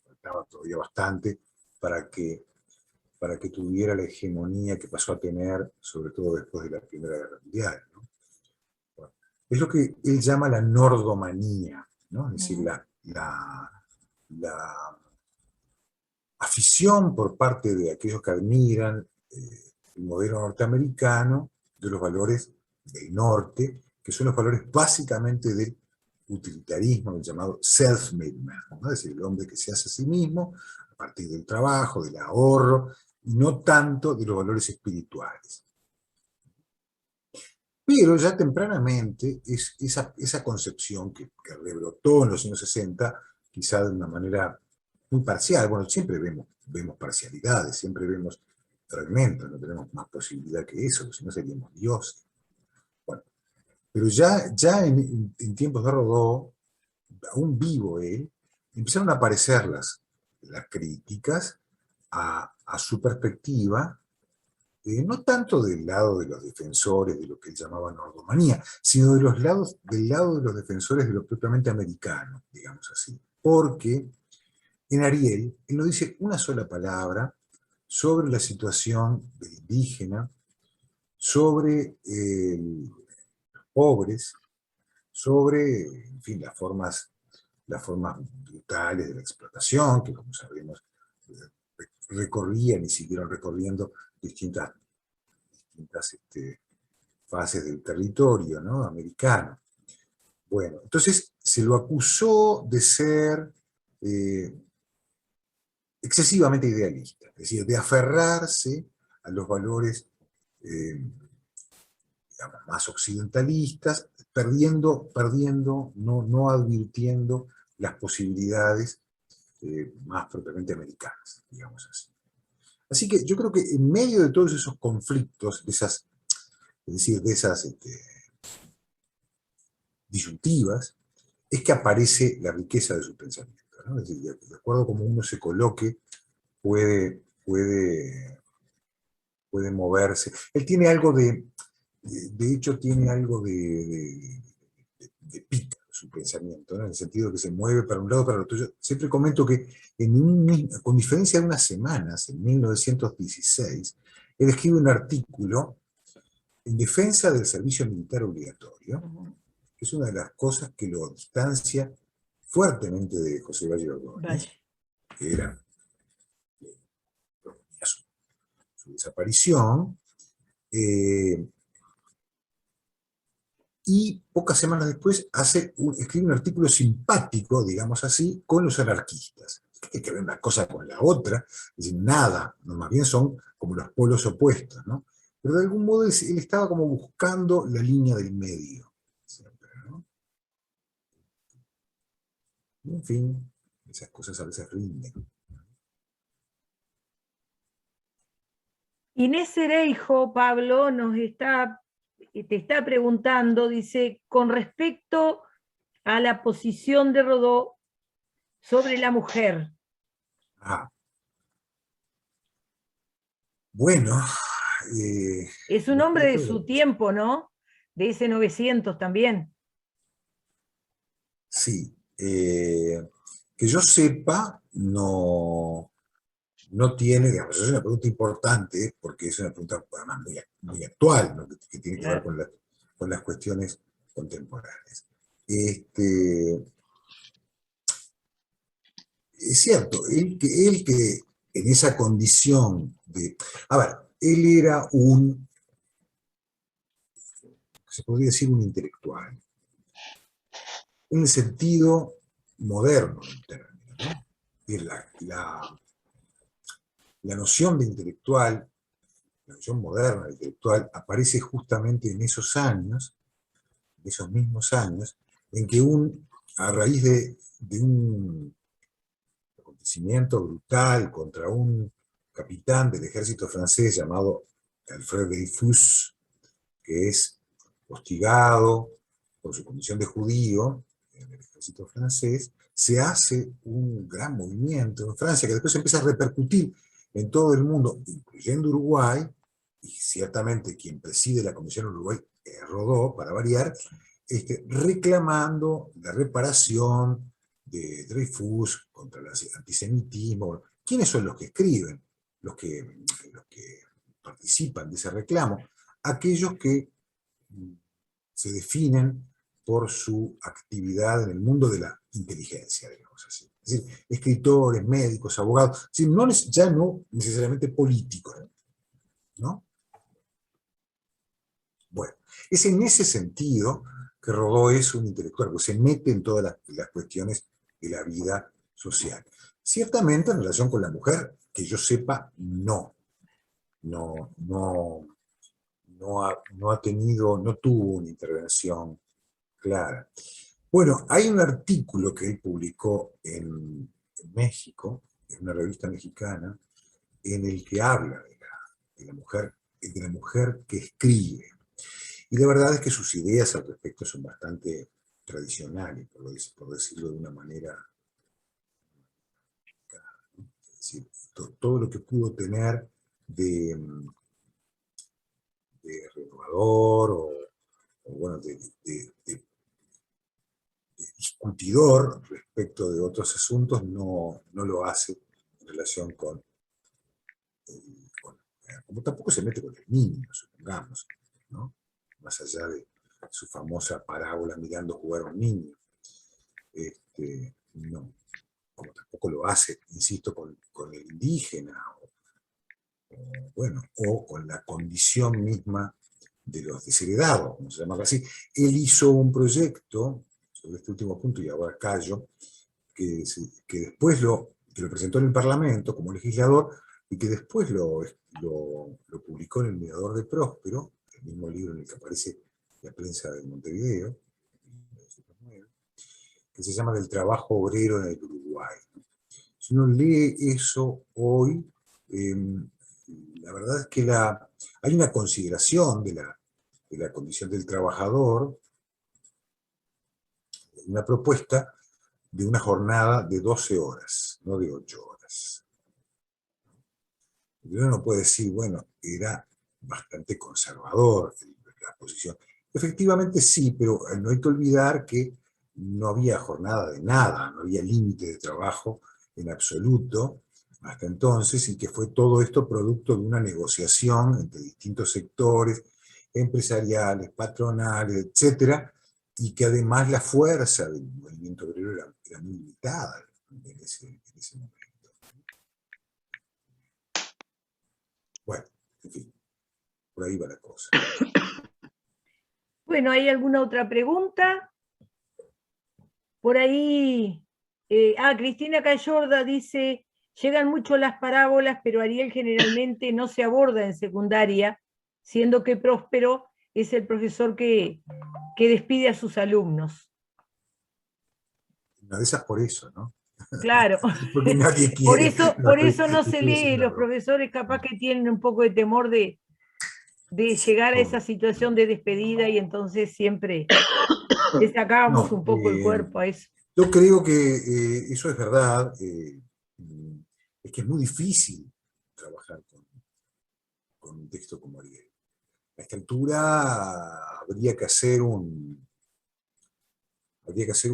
Faltaba todavía bastante para que tuviera la hegemonía que pasó a tener, sobre todo después de la Primera Guerra Mundial, ¿no? Bueno, es lo que él llama la nordomanía, ¿no? Es decir, la afición por parte de aquellos que admiran el modelo norteamericano de los valores del norte, que son los valores básicamente del utilitarismo, el llamado self-made man, ¿no? Es decir, el hombre que se hace a sí mismo a partir del trabajo, del ahorro, y no tanto de los valores espirituales. Pero ya tempranamente esa concepción que rebrotó en los años 60, quizá de una manera muy parcial, bueno, siempre vemos parcialidades, siempre vemos fragmentos, no tenemos más posibilidad que eso, si no seríamos dioses. Bueno, pero ya en tiempos de Rodó, aún vivo él, empezaron a aparecer las críticas a su perspectiva, no tanto del lado de los defensores de lo que él llamaba nordomanía, sino del lado de los defensores de lo propiamente americano, digamos así. Porque en Ariel, él no dice una sola palabra sobre la situación del indígena, sobre los pobres, sobre, en fin, las formas brutales de la explotación, que como sabemos recorrían y siguieron recorriendo distintas distintas fases del territorio, ¿no?, americano. Bueno, entonces se lo acusó de ser excesivamente idealista, es decir, de aferrarse a los valores digamos, más occidentalistas, perdiendo, no advirtiendo las posibilidades más propiamente americanas, digamos así. Así que yo creo que en medio de todos esos conflictos, es decir, de esas disyuntivas, es que aparece la riqueza de su pensamiento, ¿no? Es decir, de acuerdo a cómo uno se coloque, puede moverse. Él tiene algo de hecho, tiene algo de pica su pensamiento, ¿no?, en el sentido de que se mueve para un lado, para el otro. Yo siempre comento que con diferencia de unas semanas, en 1916, él escribe un artículo en defensa del servicio militar obligatorio, que es una de las cosas que lo distancia fuertemente de José Valle Ordóñez, que era su desaparición, y pocas semanas después escribe un artículo simpático, digamos así, con los anarquistas. Tiene que ver una cosa con la otra, es decir, nada, no, más bien son como los polos opuestos, ¿no? Pero de algún modo él estaba como buscando la línea del medio, siempre, ¿no? Y en fin, esas cosas a veces rinden. Inés Cereijo, Pablo, te está preguntando, dice, con respecto a la posición de Rodó sobre la mujer. Bueno. Es un hombre de su tiempo, ¿no? De ese 900 también. Sí. Que yo sepa, no tiene, digamos, es una pregunta importante, porque es una pregunta además muy actual, ¿no?, que tiene que ver con las cuestiones contemporáneas. Es cierto, él que en esa condición de... A ver, él era se podría decir un intelectual, en el sentido moderno del término, ¿no? La noción de intelectual, la noción moderna de intelectual, aparece justamente en esos años, esos mismos años, en que a raíz de un acontecimiento brutal contra un capitán del ejército francés llamado Alfred Dreyfus, que es hostigado por su condición de judío en el ejército francés, se hace un gran movimiento en Francia que después empieza a repercutir en todo el mundo, incluyendo Uruguay, y ciertamente quien preside la Comisión Uruguay es Rodó, para variar, reclamando la reparación de Dreyfus contra el antisemitismo. ¿Quiénes son los que escriben? Los que participan de ese reclamo. Aquellos que se definen por su actividad en el mundo de la inteligencia, digamos así. Es decir, escritores, médicos, abogados, es decir, ya no necesariamente políticos, ¿no? Bueno, es en ese sentido que Rodó es un intelectual, pues se mete en todas las cuestiones de la vida social. Ciertamente en relación con la mujer, que yo sepa, no tuvo una intervención clara. Bueno, hay un artículo que él publicó en México, en una revista mexicana, en el que habla de la mujer que escribe. Y la verdad es que sus ideas al respecto son bastante tradicionales, por decirlo de una manera. Es decir, todo lo que pudo tener de renovador o bueno, de discutidor respecto de otros asuntos no lo hace en relación con como tampoco se mete con el niño, supongamos, ¿no? Más allá de su famosa parábola mirando jugar a un niño. No, como tampoco lo hace, insisto, con el indígena bueno, o con la condición misma de los desheredados, vamos a llamarlo así. Él hizo un proyecto sobre este último punto, y ahora callo, que después que lo presentó en el Parlamento como legislador, y que después lo publicó en El Mirador de Próspero, el mismo libro en el que aparece La prensa de Montevideo, que se llama Del trabajo obrero en el Uruguay. Si uno lee eso hoy, la verdad es que hay una consideración de la condición del trabajador, una propuesta de una jornada de 12 horas, no de 8 horas. Uno no puede decir, bueno, era bastante conservador la posición. Efectivamente sí, pero no hay que olvidar que no había jornada de nada, no había límite de trabajo en absoluto hasta entonces, y que fue todo esto producto de una negociación entre distintos sectores empresariales, patronales, etcétera, y que además la fuerza del movimiento obrero era muy limitada en ese momento. Bueno, en fin, por ahí va la cosa. Bueno, ¿hay alguna otra pregunta? Por ahí, Cristina Cayorda dice, llegan mucho las parábolas, pero Ariel generalmente no se aborda en secundaria, siendo que Próspero es el profesor que despide a sus alumnos. Una de esas por eso, ¿no? Claro, Porque nadie por quiere. eso no se lee, los profesores capaz que tienen un poco de temor de llegar a esa situación de despedida, y entonces siempre le sacábamos No, un poco el cuerpo a eso. yo creo que eso es verdad. Es que es muy difícil trabajar con un texto como Ariel. A esta altura habría que hacer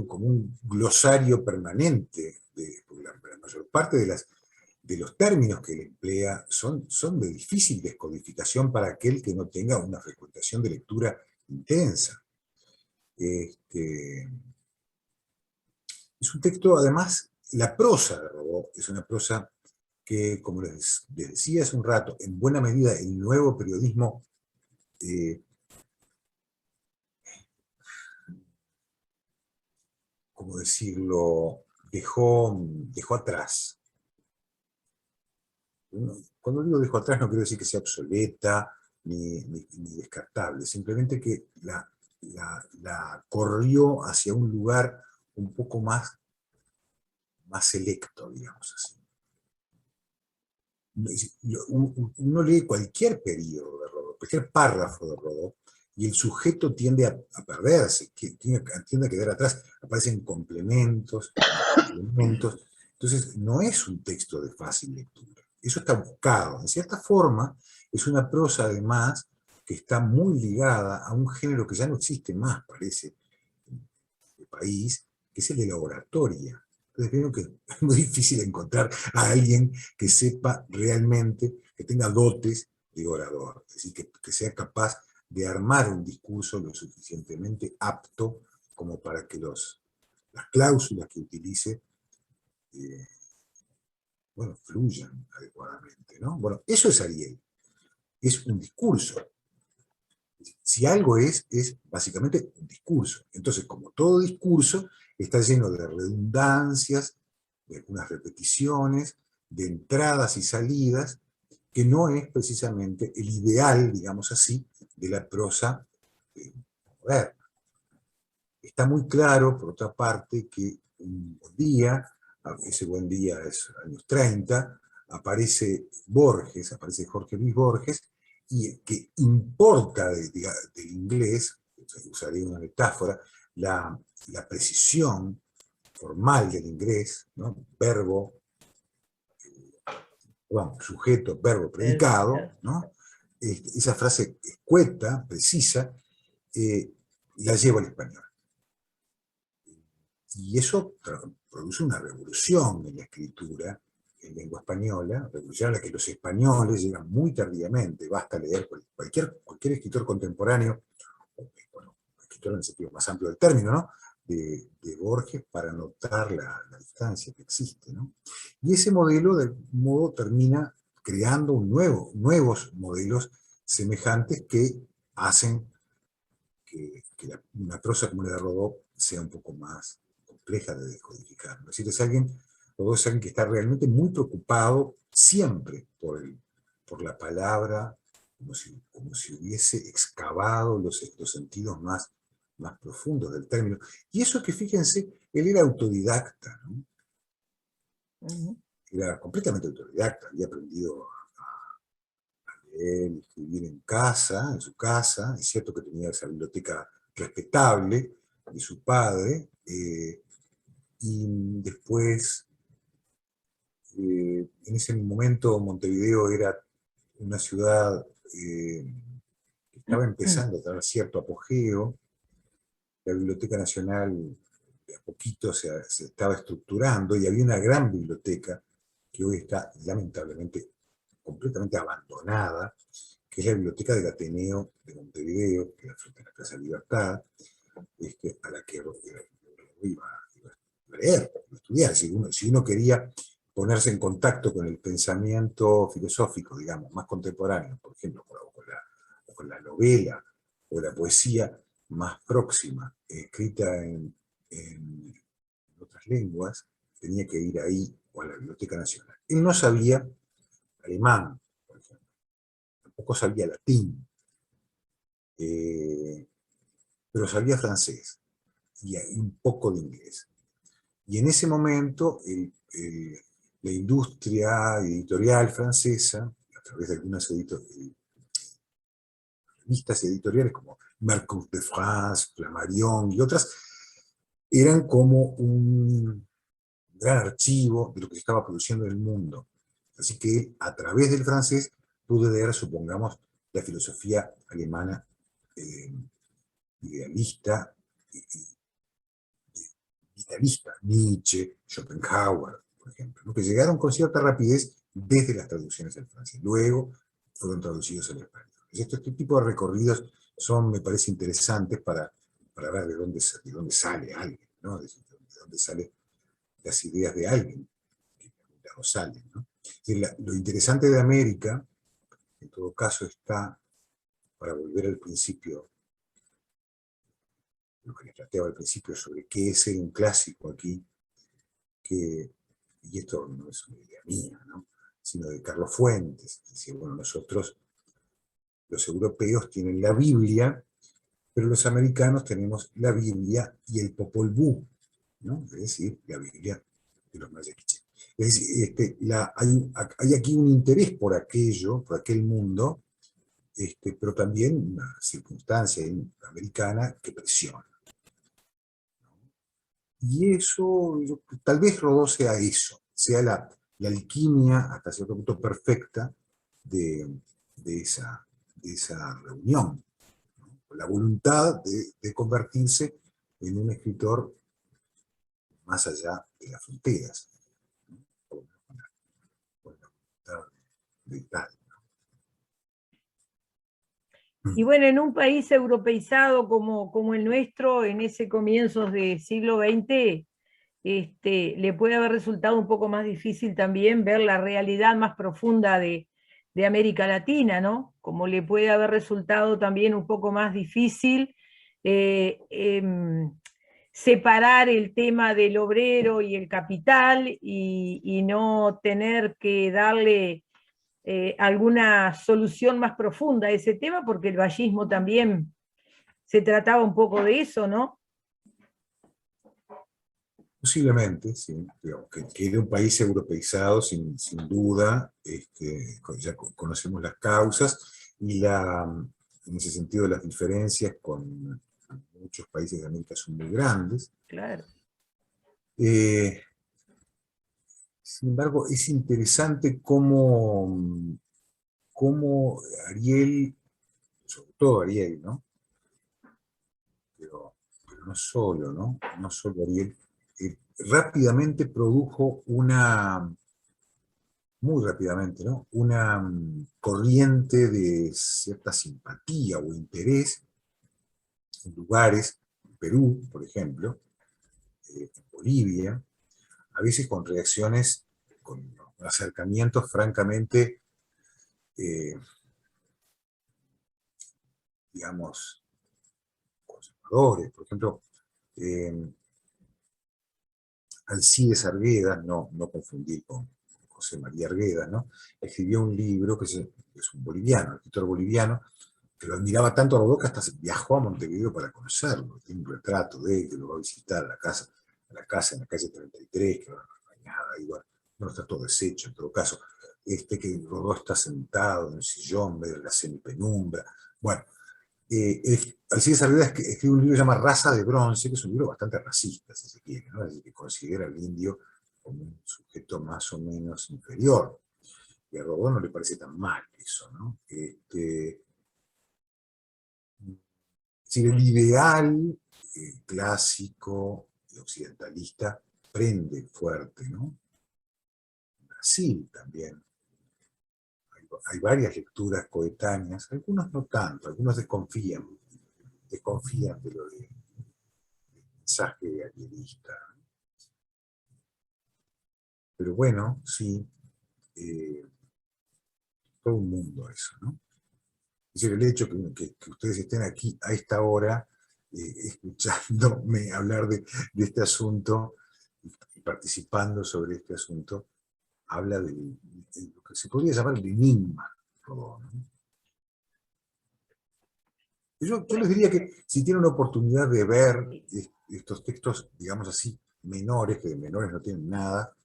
como un glosario permanente, porque la mayor parte de los términos que él emplea son de difícil descodificación para aquel que no tenga una frecuentación de lectura intensa. Es un texto, además, la prosa de Rodó es una prosa que, como les decía hace un rato, en buena medida el nuevo periodismo ¿cómo decirlo?, dejó atrás. Cuando digo dejó atrás no quiero decir que sea obsoleta ni descartable, simplemente que la corrió hacia un lugar un poco más selecto, digamos así. Uno lee cualquier periodo de Rodó, cualquier párrafo de Rodó, y el sujeto tiende a perderse, tiende a quedar atrás, aparecen complementos. Entonces, no es un texto de fácil lectura. Eso está buscado. En cierta forma, es una prosa, además, que está muy ligada a un género que ya no existe más, parece, en el país, que es el de la oratoria. Entonces, creo que es muy difícil encontrar a alguien que sepa realmente, que tenga dotes de orador, es decir, que sea capaz de armar un discurso lo suficientemente apto como para que las cláusulas que utilice bueno, fluyan adecuadamente, ¿no? Bueno, eso es Ariel, es un discurso. Si algo es básicamente un discurso. Entonces, como todo discurso, está lleno de redundancias, de algunas repeticiones, de entradas y salidas, que no es precisamente el ideal, digamos así, de la prosa moderna. Está muy claro, por otra parte, que un buen día, ese buen día es años 30, aparece Jorge Luis Borges, y que importa del inglés, usaré una metáfora, la precisión formal del inglés, ¿no? Sujeto, verbo, predicado, ¿no? Esa frase escueta, precisa, la lleva al español. Y eso produce una revolución en la escritura en lengua española, revolución a la que los españoles llegan muy tardíamente. Basta leer cualquier escritor contemporáneo, bueno, escritor en el sentido más amplio del término, ¿no?, de Borges, para notar la distancia que existe, ¿no? Y ese modelo, de algún modo, termina creando nuevos modelos semejantes que hacen que una prosa como la de Rodó sea un poco más compleja de descodificar. Es decir, Rodó es alguien que está realmente muy preocupado siempre por la palabra, como si hubiese excavado los sentidos más profundos del término. Y eso que, fíjense, él era autodidacta, ¿no? Era completamente autodidacta, había aprendido a leer y escribir en su casa. Es cierto que tenía esa biblioteca respetable de su padre, y después, en ese momento, Montevideo era una ciudad que estaba empezando a tener cierto apogeo. La Biblioteca Nacional de a poquito se estaba estructurando y había una gran biblioteca que hoy está lamentablemente completamente abandonada, que es la Biblioteca del Ateneo de Montevideo, que era frente a la Plaza Libertad, a la que iba a leer, a estudiar. Si uno quería ponerse en contacto con el pensamiento filosófico, digamos, más contemporáneo, por ejemplo, con la novela o la poesía más próxima, escrita en otras lenguas, tenía que ir ahí o a la Biblioteca Nacional. Él no sabía alemán, por ejemplo, tampoco sabía latín, pero sabía francés y un poco de inglés. Y en ese momento, la industria editorial francesa, a través de algunas revistas editoriales como Mercure de France, Flammarion y otras, eran como un gran archivo de lo que se estaba produciendo en el mundo. Así que a través del francés pude leer, supongamos, la filosofía alemana idealista y vitalista, Nietzsche, Schopenhauer, por ejemplo, ¿no? Que llegaron con cierta rapidez desde las traducciones al francés. Luego fueron traducidos al español. Este tipo de recorridos me parece interesantes para ver de dónde sale alguien, ¿no? De dónde salen las ideas de alguien, que de algún lado salen, ¿no? Lo interesante de América, en todo caso, está, para volver al principio, lo que les planteaba al principio sobre qué es ser un clásico aquí, y esto no es una idea mía, ¿no?, sino de Carlos Fuentes. Decía, bueno, nosotros, los europeos, tienen la Biblia, pero los americanos tenemos la Biblia y el Popol Vuh, ¿no? Es decir, la Biblia de los Mayaquiche. Es decir, hay aquí un interés por aquello, por aquel mundo, pero también una circunstancia americana que presiona. Y eso, tal vez Rodó sea eso, sea la alquimia hasta cierto punto perfecta de esa reunión, ¿no? La voluntad de convertirse en un escritor más allá de las fronteras, ¿no? Con la voluntad de tal. Y bueno, en un país europeizado como el nuestro, en ese comienzos del siglo XX, le puede haber resultado un poco más difícil también ver la realidad más profunda de América Latina, ¿no? Como le puede haber resultado también un poco más difícil separar el tema del obrero y el capital y no tener que darle alguna solución más profunda a ese tema, porque el vallismo también se trataba un poco de eso, ¿no? Posiblemente, sí, digamos, que de un país europeizado, sin duda, ya conocemos las causas, y en ese sentido las diferencias con muchos países de América son muy grandes. Claro. Sin embargo, es interesante cómo Ariel, sobre todo Ariel, ¿no? Pero no solo, ¿no? No solo Ariel, rápidamente produjo muy rápidamente, ¿no?, una corriente de cierta simpatía o interés en lugares, en Perú, por ejemplo, en Bolivia, a veces con reacciones, con acercamientos francamente digamos, conservadores. Por ejemplo, Alcides Arguedas, no confundir con José María Arguedas, ¿no? Escribió un libro que es un boliviano, escritor boliviano, que lo admiraba tanto a Rodó que hasta viajó a Montevideo para conocerlo. Tiene un retrato de él que lo va a visitar a la casa en la calle 33, que va bañada, y bueno, no está todo deshecho en todo caso. Que Rodó está sentado en un sillón, ve la semipenumbra. Bueno, Alcides Arguedas escribe un libro que se llama Raza de Bronce, que es un libro bastante racista, si se quiere, ¿no? Es decir, que considera al indio como un sujeto más o menos inferior. Y a Rodó no le parece tan mal eso, ¿no? Es decir, el ideal clásico y occidentalista prende fuerte, ¿no? En Brasil también. Hay varias lecturas coetáneas, algunos no tanto, algunos desconfían de lo del mensaje aguerrista. Pero bueno, sí, todo un mundo eso, ¿no? Es decir, el hecho que ustedes estén aquí a esta hora escuchándome hablar de este asunto y participando sobre este asunto, habla de lo que se podría llamar el enigma, Rodó, ¿no? Yo les diría que si tienen una oportunidad de ver estos textos, digamos así, menores, que de menores no tienen nada,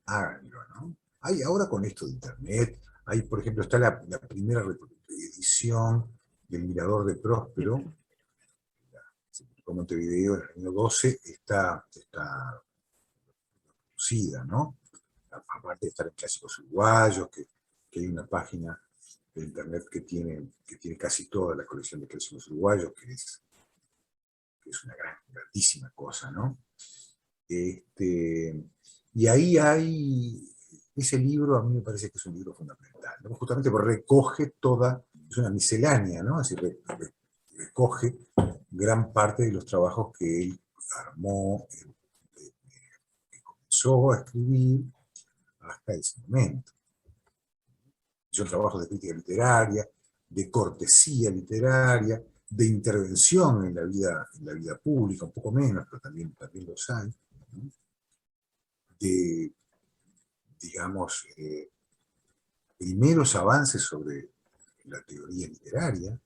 háganlo, ¿no? Hay ahora con esto de internet, hay, por ejemplo, está la primera edición del Mirador de Próspero, se publicó en Montevideo en el año 12, está producida, ¿no? Aparte de estar en Clásicos Uruguayos, que hay una página de internet que tiene casi toda la colección de Clásicos Uruguayos, que es una grandísima cosa, ¿no? Y ahí hay, ese libro a mí me parece que es un libro fundamental, ¿no? Justamente porque recoge es una miscelánea, ¿no? Así recoge gran parte de los trabajos que él armó, que comenzó a escribir hasta ese momento. Son trabajos de crítica literaria, de cortesía literaria, de intervención en la vida pública, un poco menos, pero también los hay, ¿no? De, digamos, primeros avances sobre la teoría literaria,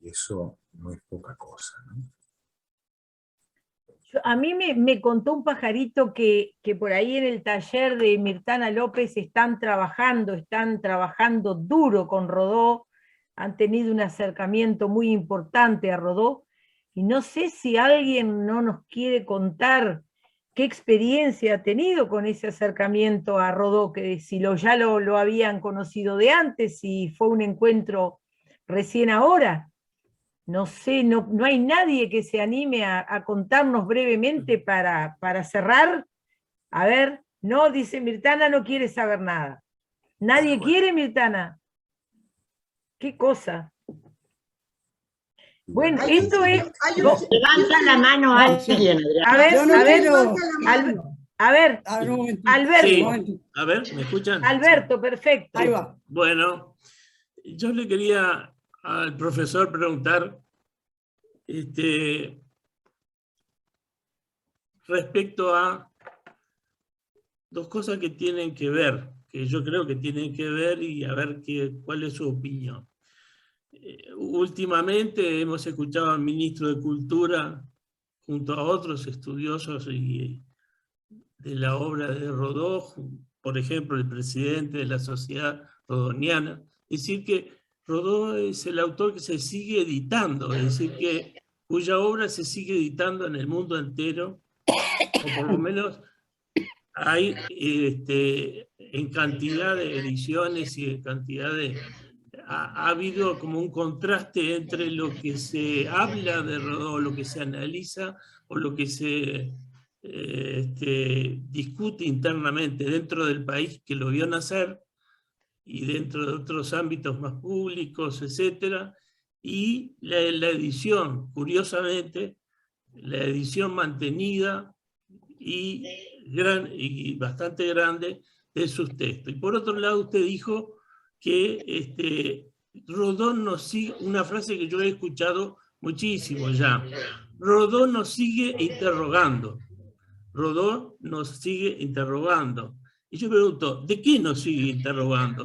y eso no es poca cosa, ¿no? A mí me contó un pajarito que por ahí en el taller de Mirtana López están trabajando duro con Rodó, han tenido un acercamiento muy importante a Rodó, y no sé si alguien no nos quiere contar qué experiencia ha tenido con ese acercamiento a Rodó, que si ya lo habían conocido de antes, si fue un encuentro recién ahora. No sé, no hay nadie que se anime a contarnos brevemente para cerrar. A ver, no, dice Mirtana, no quiere saber nada. ¿Nadie quiere, Mirtana? ¿Qué cosa? Bueno, esto es... Levanta la mano alguien, Adrián. A ver, Alberto. Sí, a ver, ¿me escuchan? Alberto, perfecto. Ahí va. Bueno, yo le quería al profesor preguntar respecto a dos cosas que tienen que ver, que yo creo que tienen que ver, y a ver cuál es su opinión. Últimamente hemos escuchado al ministro de Cultura junto a otros estudiosos de la obra de Rodó, por ejemplo, el presidente de la Sociedad Rodoniana, decir que Rodó es el autor que se sigue editando, es decir, cuya obra se sigue editando en el mundo entero, o por lo menos hay en cantidad de ediciones y en cantidad de... Ha habido como un contraste entre lo que se habla de Rodó, lo que se analiza o lo que se discute internamente dentro del país que lo vio nacer y dentro de otros ámbitos más públicos, etcétera, y la edición, curiosamente, la edición mantenida y bastante grande de sus textos. Y por otro lado, usted dijo que Rodó nos sigue, una frase que yo he escuchado muchísimo ya, Rodó nos sigue interrogando. Rodó nos sigue interrogando. Y yo pregunto, ¿de qué nos sigue interrogando?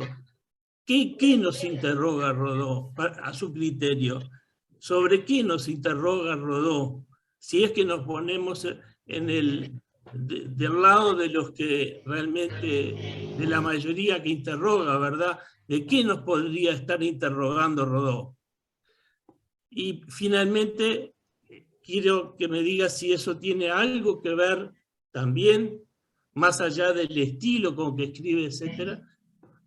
¿Qué nos interroga Rodó a su criterio? ¿Sobre qué nos interroga Rodó? Si es que nos ponemos del lado de los que realmente, de la mayoría que interroga, ¿verdad? ¿De qué nos podría estar interrogando Rodó? Y finalmente, quiero que me diga si eso tiene algo que ver también, más allá del estilo con que escribe, etcétera,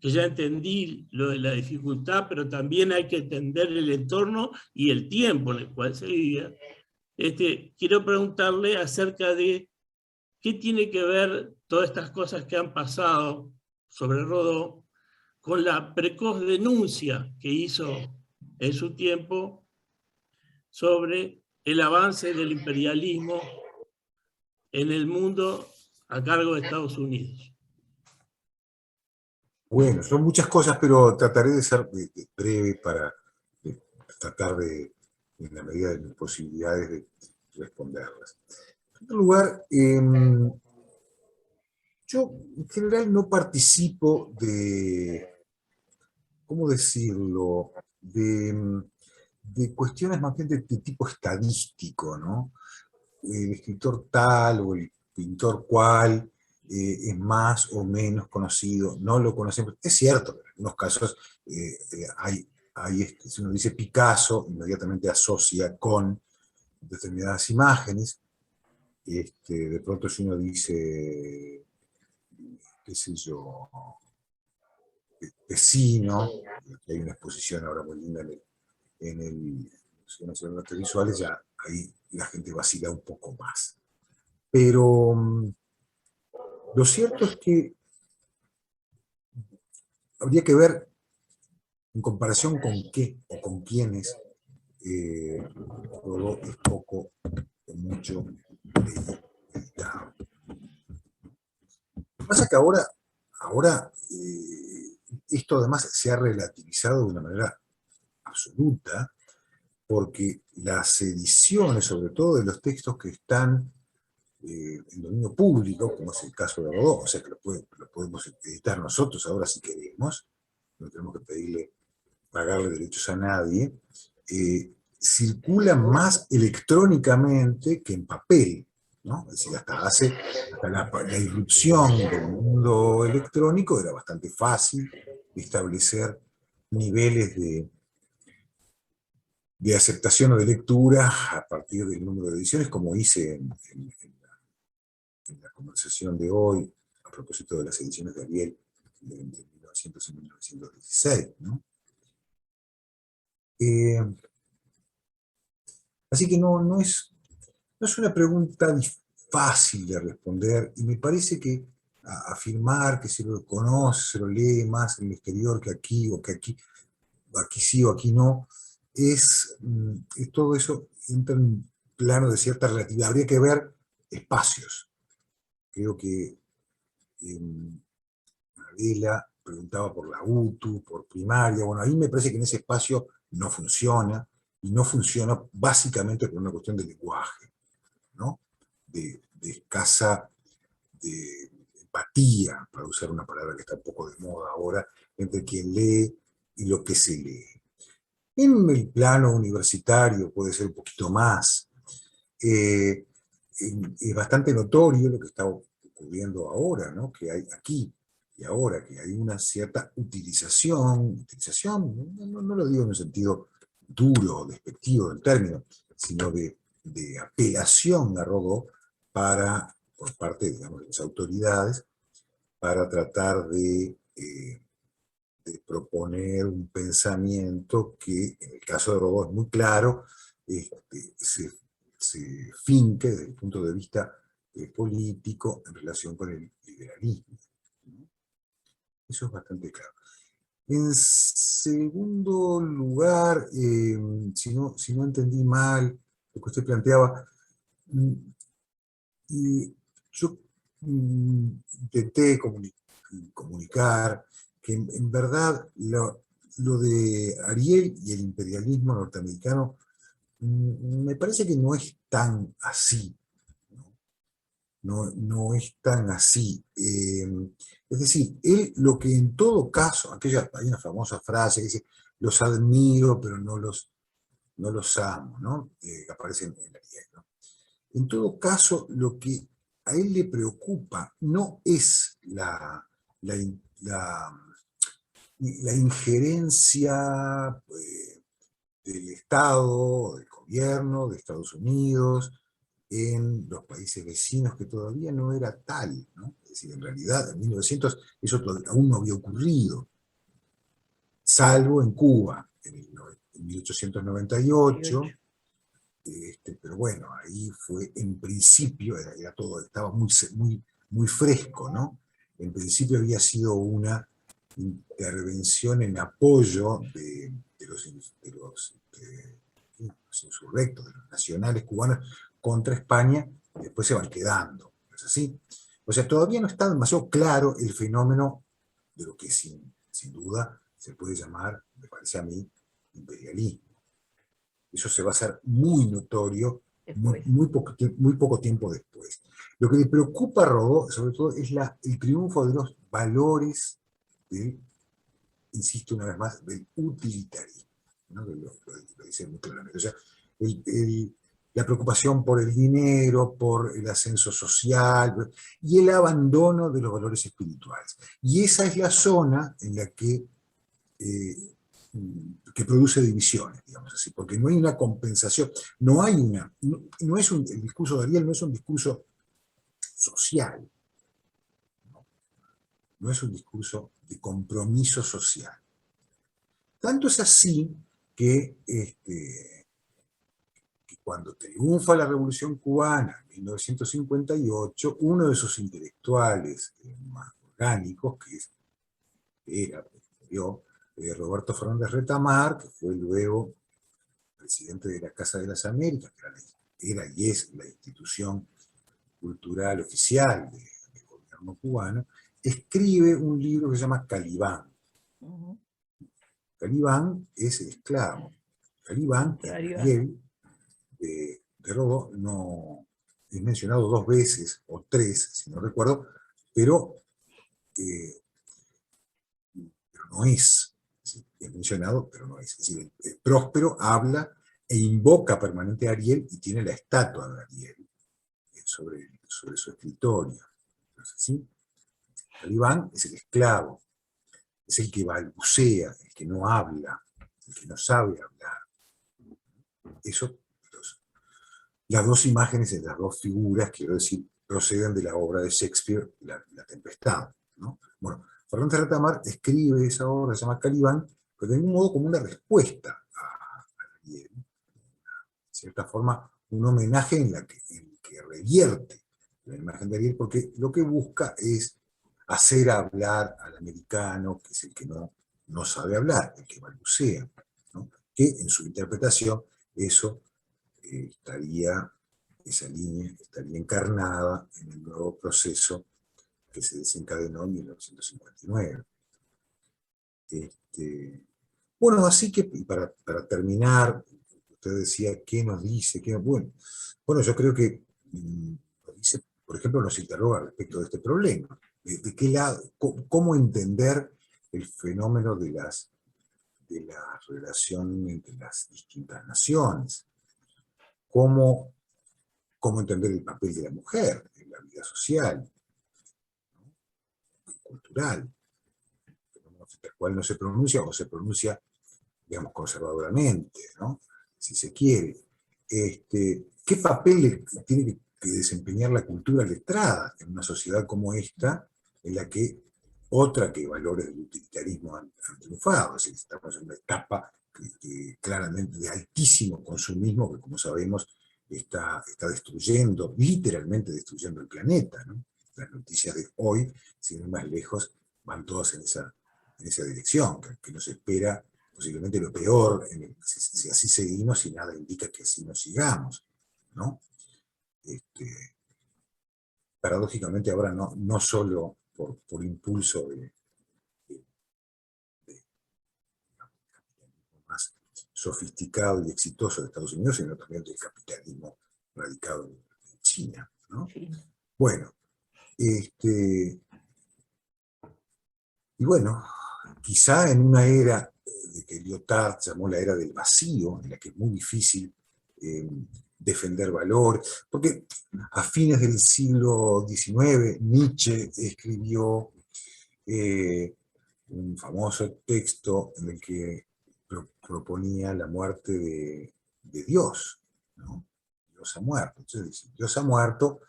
que ya entendí lo de la dificultad, pero también hay que entender el entorno y el tiempo en el cual se vivía. Quiero preguntarle acerca de qué tiene que ver todas estas cosas que han pasado sobre Rodó con la precoz denuncia que hizo en su tiempo sobre el avance del imperialismo en el mundo a cargo de Estados Unidos. Bueno, son muchas cosas, pero trataré de ser breve para tratar de, en la medida de mis posibilidades, de responderlas. En primer lugar, yo en general no participo de, ¿cómo decirlo?, de cuestiones más bien de tipo estadístico, ¿no? El escritor tal o el pintor cual es más o menos conocido, no lo conocemos. Es cierto, en algunos casos si uno dice Picasso, inmediatamente asocia con determinadas imágenes. De pronto si uno dice, qué sé yo, Vecino, que hay una exposición ahora muy linda en el Museo Nacional de Artes Visuales, ya ahí la gente vacila un poco más. Pero lo cierto es que habría que ver en comparación con qué o con quiénes Rodó es poco o mucho editado. Lo que pasa es que ahora esto además se ha relativizado de una manera absoluta, porque las ediciones, sobre todo de los textos que están en dominio público, como es el caso de Rodó, o sea que lo podemos editar nosotros ahora si queremos, no tenemos que pagarle derechos a nadie, circulan más electrónicamente que en papel, ¿no? Es decir, hasta la irrupción del mundo electrónico era bastante fácil establecer niveles de aceptación o de lectura a partir del número de ediciones, como hice en la conversación de hoy, a propósito de las ediciones de Ariel de 1900 y 1916, ¿no? Así que no es una pregunta fácil de responder, y me parece que afirmar que se lo conoce, se lo lee más en el exterior que aquí, o que aquí sí o aquí no, todo eso entra en un plano de cierta relatividad. Habría que ver espacios. Creo que Adela preguntaba por la UTU, por primaria. Bueno, ahí me parece que en ese espacio no funciona, y no funciona básicamente por una cuestión de lenguaje, ¿no? De escasa de empatía, para usar una palabra que está un poco de moda ahora, entre quien lee y lo que se lee. En el plano universitario puede ser un poquito más. Es bastante notorio lo que está ocurriendo ahora, ¿no? Que hay aquí y ahora, que hay una cierta utilización, no lo digo en un sentido duro o despectivo del término, sino de apelación a Rodó por parte, digamos, de las autoridades, para tratar de proponer un pensamiento que, en el caso de Rodó, es muy claro, se finque desde el punto de vista político en relación con el liberalismo. Eso es bastante claro. En segundo lugar, si no entendí mal lo que usted planteaba, yo intenté comunicar, que en verdad lo de Ariel y el imperialismo norteamericano me parece que no es tan así, no es tan así. Es decir, él lo que en todo caso, hay una famosa frase que dice, los admiro pero no los amo, ¿no? Que aparece en Ariel, ¿no? En todo caso, lo que a él le preocupa no es la injerencia del Estado, del gobierno de Estados Unidos, en los países vecinos, que todavía no era tal, ¿no? Es decir, en realidad, en 1900 eso aún no había ocurrido, salvo en Cuba, en 1898, pero bueno, ahí fue, en principio, era todo, estaba muy fresco, ¿no? En principio había sido una intervención en apoyo de los insurrectos, de los nacionales cubanos contra España, y después se van quedando, ¿no es así? O sea, todavía no está demasiado claro el fenómeno de lo que sin duda se puede llamar, me parece a mí, imperialismo. Eso se va a hacer muy notorio muy poco tiempo después. Lo que le preocupa a Rodó, sobre todo, es el triunfo de los valores insisto una vez más, del utilitarismo, ¿no? Lo dice muy claramente. O sea, la preocupación por el dinero, por el ascenso social y el abandono de los valores espirituales. Y esa es la zona en la que produce divisiones, digamos así, porque no hay una compensación, no es el discurso de Ariel no es un discurso social, no es un discurso de compromiso social. Tanto es así que cuando triunfa la Revolución Cubana en 1958, uno de sus intelectuales más orgánicos, murió, Roberto Fernández Retamar, que fue luego presidente de la Casa de las Américas, que era y es la institución cultural oficial del gobierno cubano, escribe un libro que se llama Calibán. Calibán es el esclavo. Calibán, en Ariel, de Rodó, no es mencionado 2 veces, o 3, si no recuerdo, pero no es. ¿Sí? Es mencionado, pero no es. Es decir, Próspero habla e invoca permanente a Ariel y tiene la estatua de Ariel sobre su escritorio. ¿Sí? Calibán es el esclavo, es el que balbucea, el que no habla, el que no sabe hablar. Eso, las 2 imágenes de las 2 figuras, quiero decir, proceden de la obra de Shakespeare, La Tempestad, ¿no? Bueno, Fernández Retamar escribe esa obra, se llama Calibán, pero de algún modo como una respuesta a Ariel, de cierta forma, un homenaje en que revierte la imagen de Ariel, porque lo que busca es hacer hablar al americano, que es el que no sabe hablar, el que balbucea, ¿no? Que en su interpretación eso esa línea estaría encarnada en el nuevo proceso que se desencadenó en 1959. Bueno, así que para terminar, usted decía, ¿qué nos dice? Bueno, yo creo que dice, por ejemplo, nos interroga respecto de este problema. ¿De qué lado, cómo entender el fenómeno de la relación entre las distintas naciones? ¿Cómo entender el papel de la mujer en la vida social, ¿no? Cultural, el cual no se pronuncia o se pronuncia, digamos, conservadoramente, ¿no? Si se quiere. ¿Qué papel tiene que desempeñar la cultura letrada en una sociedad como esta, en la que valores del utilitarismo han triunfado? Es decir, estamos en una etapa que claramente de altísimo consumismo, que como sabemos está destruyendo, literalmente destruyendo el planeta, ¿no? Las noticias de hoy, sin ir más lejos, van todas en esa dirección, que nos espera posiblemente lo peor, si así seguimos y nada indica que así nos sigamos, ¿no? Paradójicamente ahora no solo por impulso de capitalismo más sofisticado y exitoso de Estados Unidos, sino también del capitalismo radicado en China, ¿no? Sí. Bueno, y bueno, quizá en una era de que Lyotard llamó la era del vacío, en la que es muy difícil defender valor, porque a fines del siglo XIX Nietzsche escribió un famoso texto en el que proponía la muerte de Dios, ¿no? Dios ha muerto. Entonces dice, Dios ha muerto,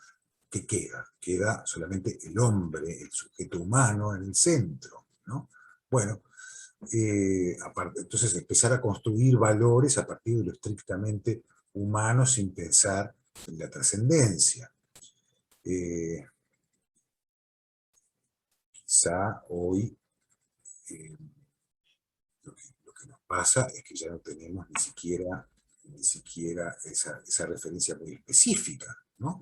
¿qué queda? Queda solamente el hombre, el sujeto humano en el centro, ¿no? Bueno, entonces empezar a construir valores a partir de lo estrictamente humano sin pensar en la trascendencia. Quizá hoy lo que nos pasa es que ya no tenemos ni siquiera esa referencia muy específica, ¿no?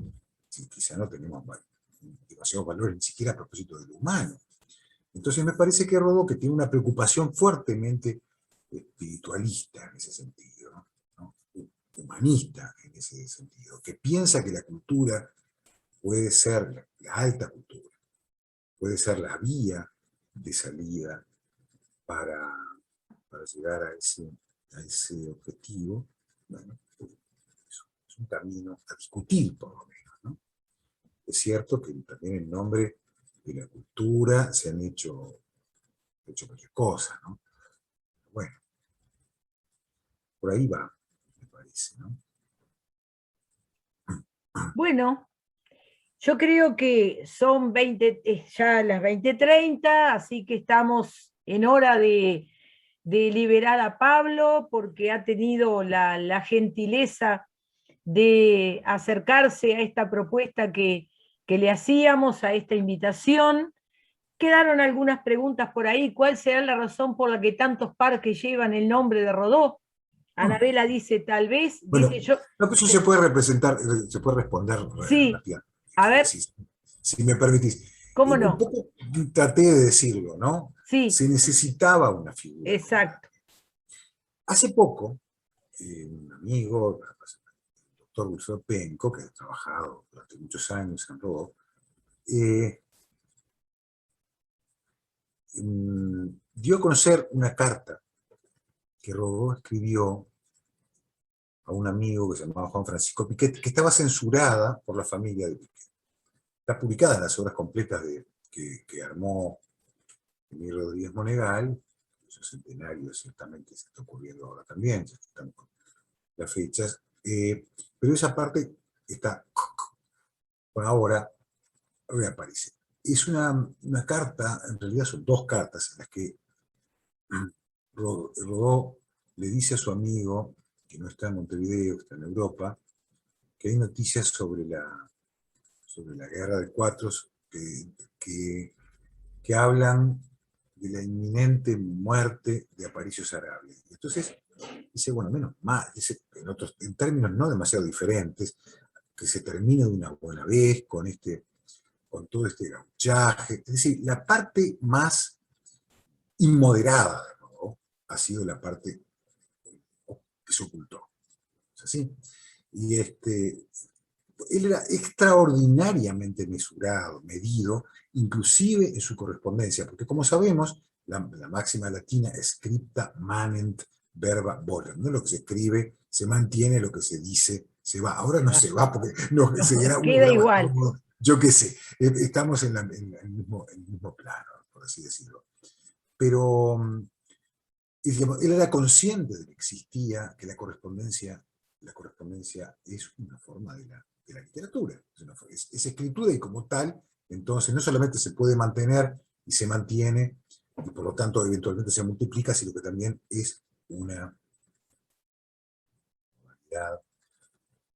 Quizá no tenemos demasiados valores ni siquiera a propósito de lo humano. Entonces me parece que Rodó, que tiene una preocupación fuertemente espiritualista en ese sentido, ¿no? Humanista en ese sentido, que piensa que la cultura puede ser, la alta cultura, puede ser la vía de salida para llegar a ese objetivo. Bueno, es un camino a discutir, por lo menos, ¿no? Es cierto que también en nombre de la cultura se han hecho muchas cosas, ¿no? Bueno, por ahí va, me parece, ¿no? Bueno, yo creo que son ya las 20:30, así que estamos en hora de liberar a Pablo, porque ha tenido la gentileza de acercarse a esta propuesta que le hacíamos, a esta invitación. Quedaron algunas preguntas por ahí. ¿Cuál será la razón por la que tantos parques llevan el nombre de Rodó? Anabela dice, tal vez, Bueno, dice yo. no, pues eso se puede representar, se puede responder Sí, rápidamente, a ver, si me permitís. ¿cómo Un no? poco traté de decirlo, ¿no? Sí, Se necesitaba una figura. exacto. Hace poco, un amigo, el doctor Wilfredo Penco, que ha trabajado durante muchos años en Rodó, dio a conocer una carta que Rodó escribió a un amigo que se llamaba Juan Francisco Piquet, que estaba censurada por la familia de Piquet. Está publicada en las obras completas que armó Emilio Rodríguez Monegal, su centenario ciertamente se está ocurriendo ahora también, ya están con las fechas, pero esa parte está, por ahora, reaparece. Es una carta, en realidad son dos cartas, en las que Rodó le dice a su amigo, que no está en Montevideo, está en Europa, que hay noticias sobre la guerra de Cuatros que hablan de la inminente muerte de Aparicio Sarabia. Entonces, dice, bueno, menos mal, dice, en términos no demasiado diferentes, que se termine de una buena vez con todo este gauchaje. Es decir, la parte más inmoderada, ¿no? Ha sido la parte que se ocultó. ¿Es así? Y él era extraordinariamente mesurado, medido, inclusive en su correspondencia, porque como sabemos, la máxima latina es scripta manent verba voler, no lo que se escribe se mantiene, lo que se dice se va. Ahora no se va porque no, No, se uno queda graba igual. todo, yo qué sé, estamos en el mismo plano, por así decirlo. Pero digamos, él era consciente de que existía, que la correspondencia es una forma de la literatura, es escritura y como tal, entonces no solamente se puede mantener y se mantiene, y por lo tanto eventualmente se multiplica, sino que también es una modalidad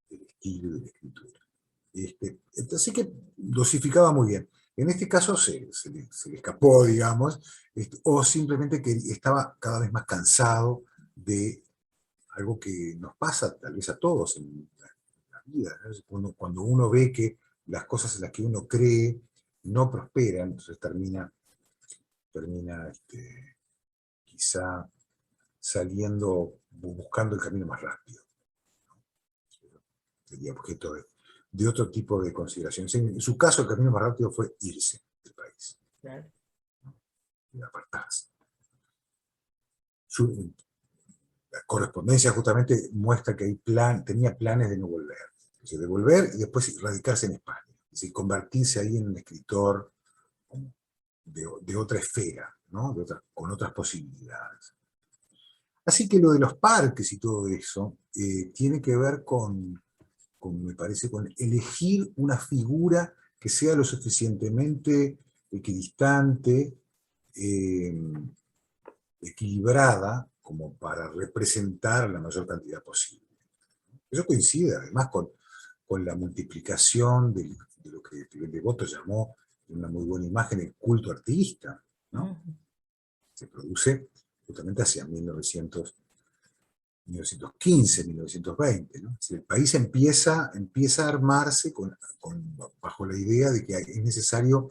del estilo y de la escritura. Así que dosificaba muy bien. En este caso se le escapó, digamos, o simplemente que estaba cada vez más cansado de algo que nos pasa tal vez a todos en la vida, ¿no? Cuando uno ve que las cosas en las que uno cree no prospera, entonces termina quizá saliendo, buscando el camino más rápido. Sería objeto de otro tipo de consideraciones. En su caso, el camino más rápido fue irse del país. Claro. Y apartarse. La correspondencia justamente muestra que tenía planes de no volver. De volver y después radicarse en España. Es decir, convertirse ahí en un escritor de otra esfera, ¿no? Con otras posibilidades. Así que lo de los parques y todo eso tiene que ver me parece, con elegir una figura que sea lo suficientemente equidistante, equilibrada, como para representar la mayor cantidad posible. Eso coincide además con la multiplicación de lo que Devoto llamó una muy buena imagen el culto artista, ¿no? Se produce justamente hacia 1915, 1920, ¿no? El país empieza a armarse bajo la idea de que es necesario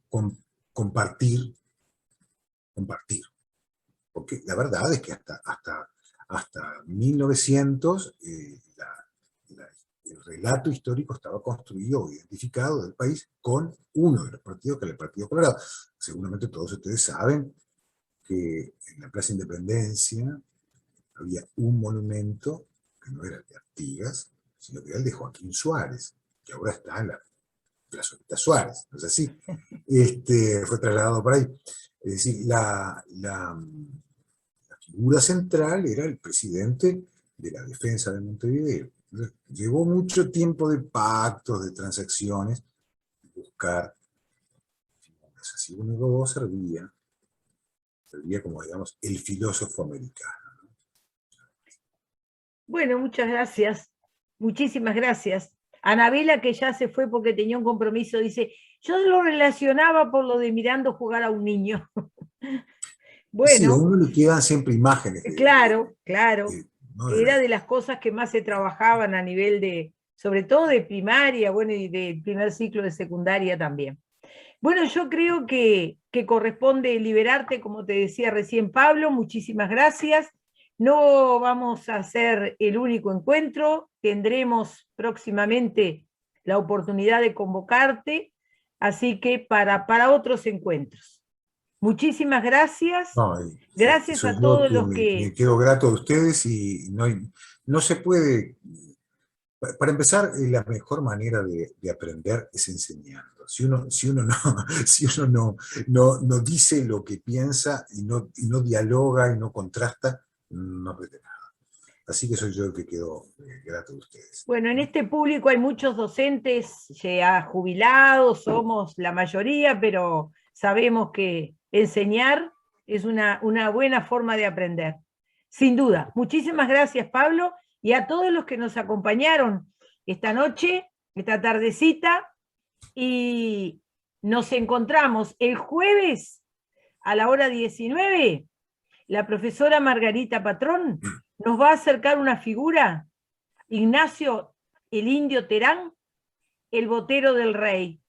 compartir, porque la verdad es que hasta 1900 el relato histórico estaba construido o identificado del país con uno de los partidos, que era el Partido Colorado. Seguramente todos ustedes saben que en la Plaza Independencia había un monumento que no era el de Artigas, sino que era el de Joaquín Suárez, que ahora está en la Plazoleta Suárez, ¿no es así? Fue trasladado por ahí. Es decir, la figura central era el presidente de la defensa de Montevideo. Llevó mucho tiempo de pactos, de transacciones, buscar figuras. Así único servía como, digamos, el filósofo americano. Bueno, muchas gracias. Muchísimas gracias. Anabela, que ya se fue porque tenía un compromiso, dice, yo lo relacionaba por lo de mirando jugar a un niño. Bueno. Sí, a uno le quedan siempre imágenes. Claro. ¿no? Era de las cosas que más se trabajaban a nivel sobre todo de primaria, bueno, y del primer ciclo de secundaria también. Bueno, yo creo que corresponde liberarte, como te decía recién Pablo, muchísimas gracias. No vamos a hacer el único encuentro, tendremos próximamente la oportunidad de convocarte, así que para otros encuentros. Muchísimas gracias. Gracias a todos los que... Me quedo grato de ustedes y no se puede... Para empezar, la mejor manera de aprender es enseñando. Si uno no dice lo que piensa y no dialoga y no contrasta, no aprende nada. Así que soy yo el que quedo grato de ustedes. Bueno, en este público hay muchos docentes ya jubilados, somos la mayoría, pero sabemos que enseñar es una buena forma de aprender. Sin duda. Muchísimas gracias, Pablo, y a todos los que nos acompañaron esta noche, esta tardecita, y nos encontramos el jueves a la hora 19. La profesora Margarita Patrón nos va a acercar una figura, Ignacio el Indio Terán, el botero del rey.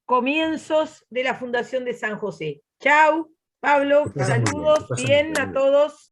Comienzos de la Fundación de San José. Chau, Pablo, saludos, bien a todos.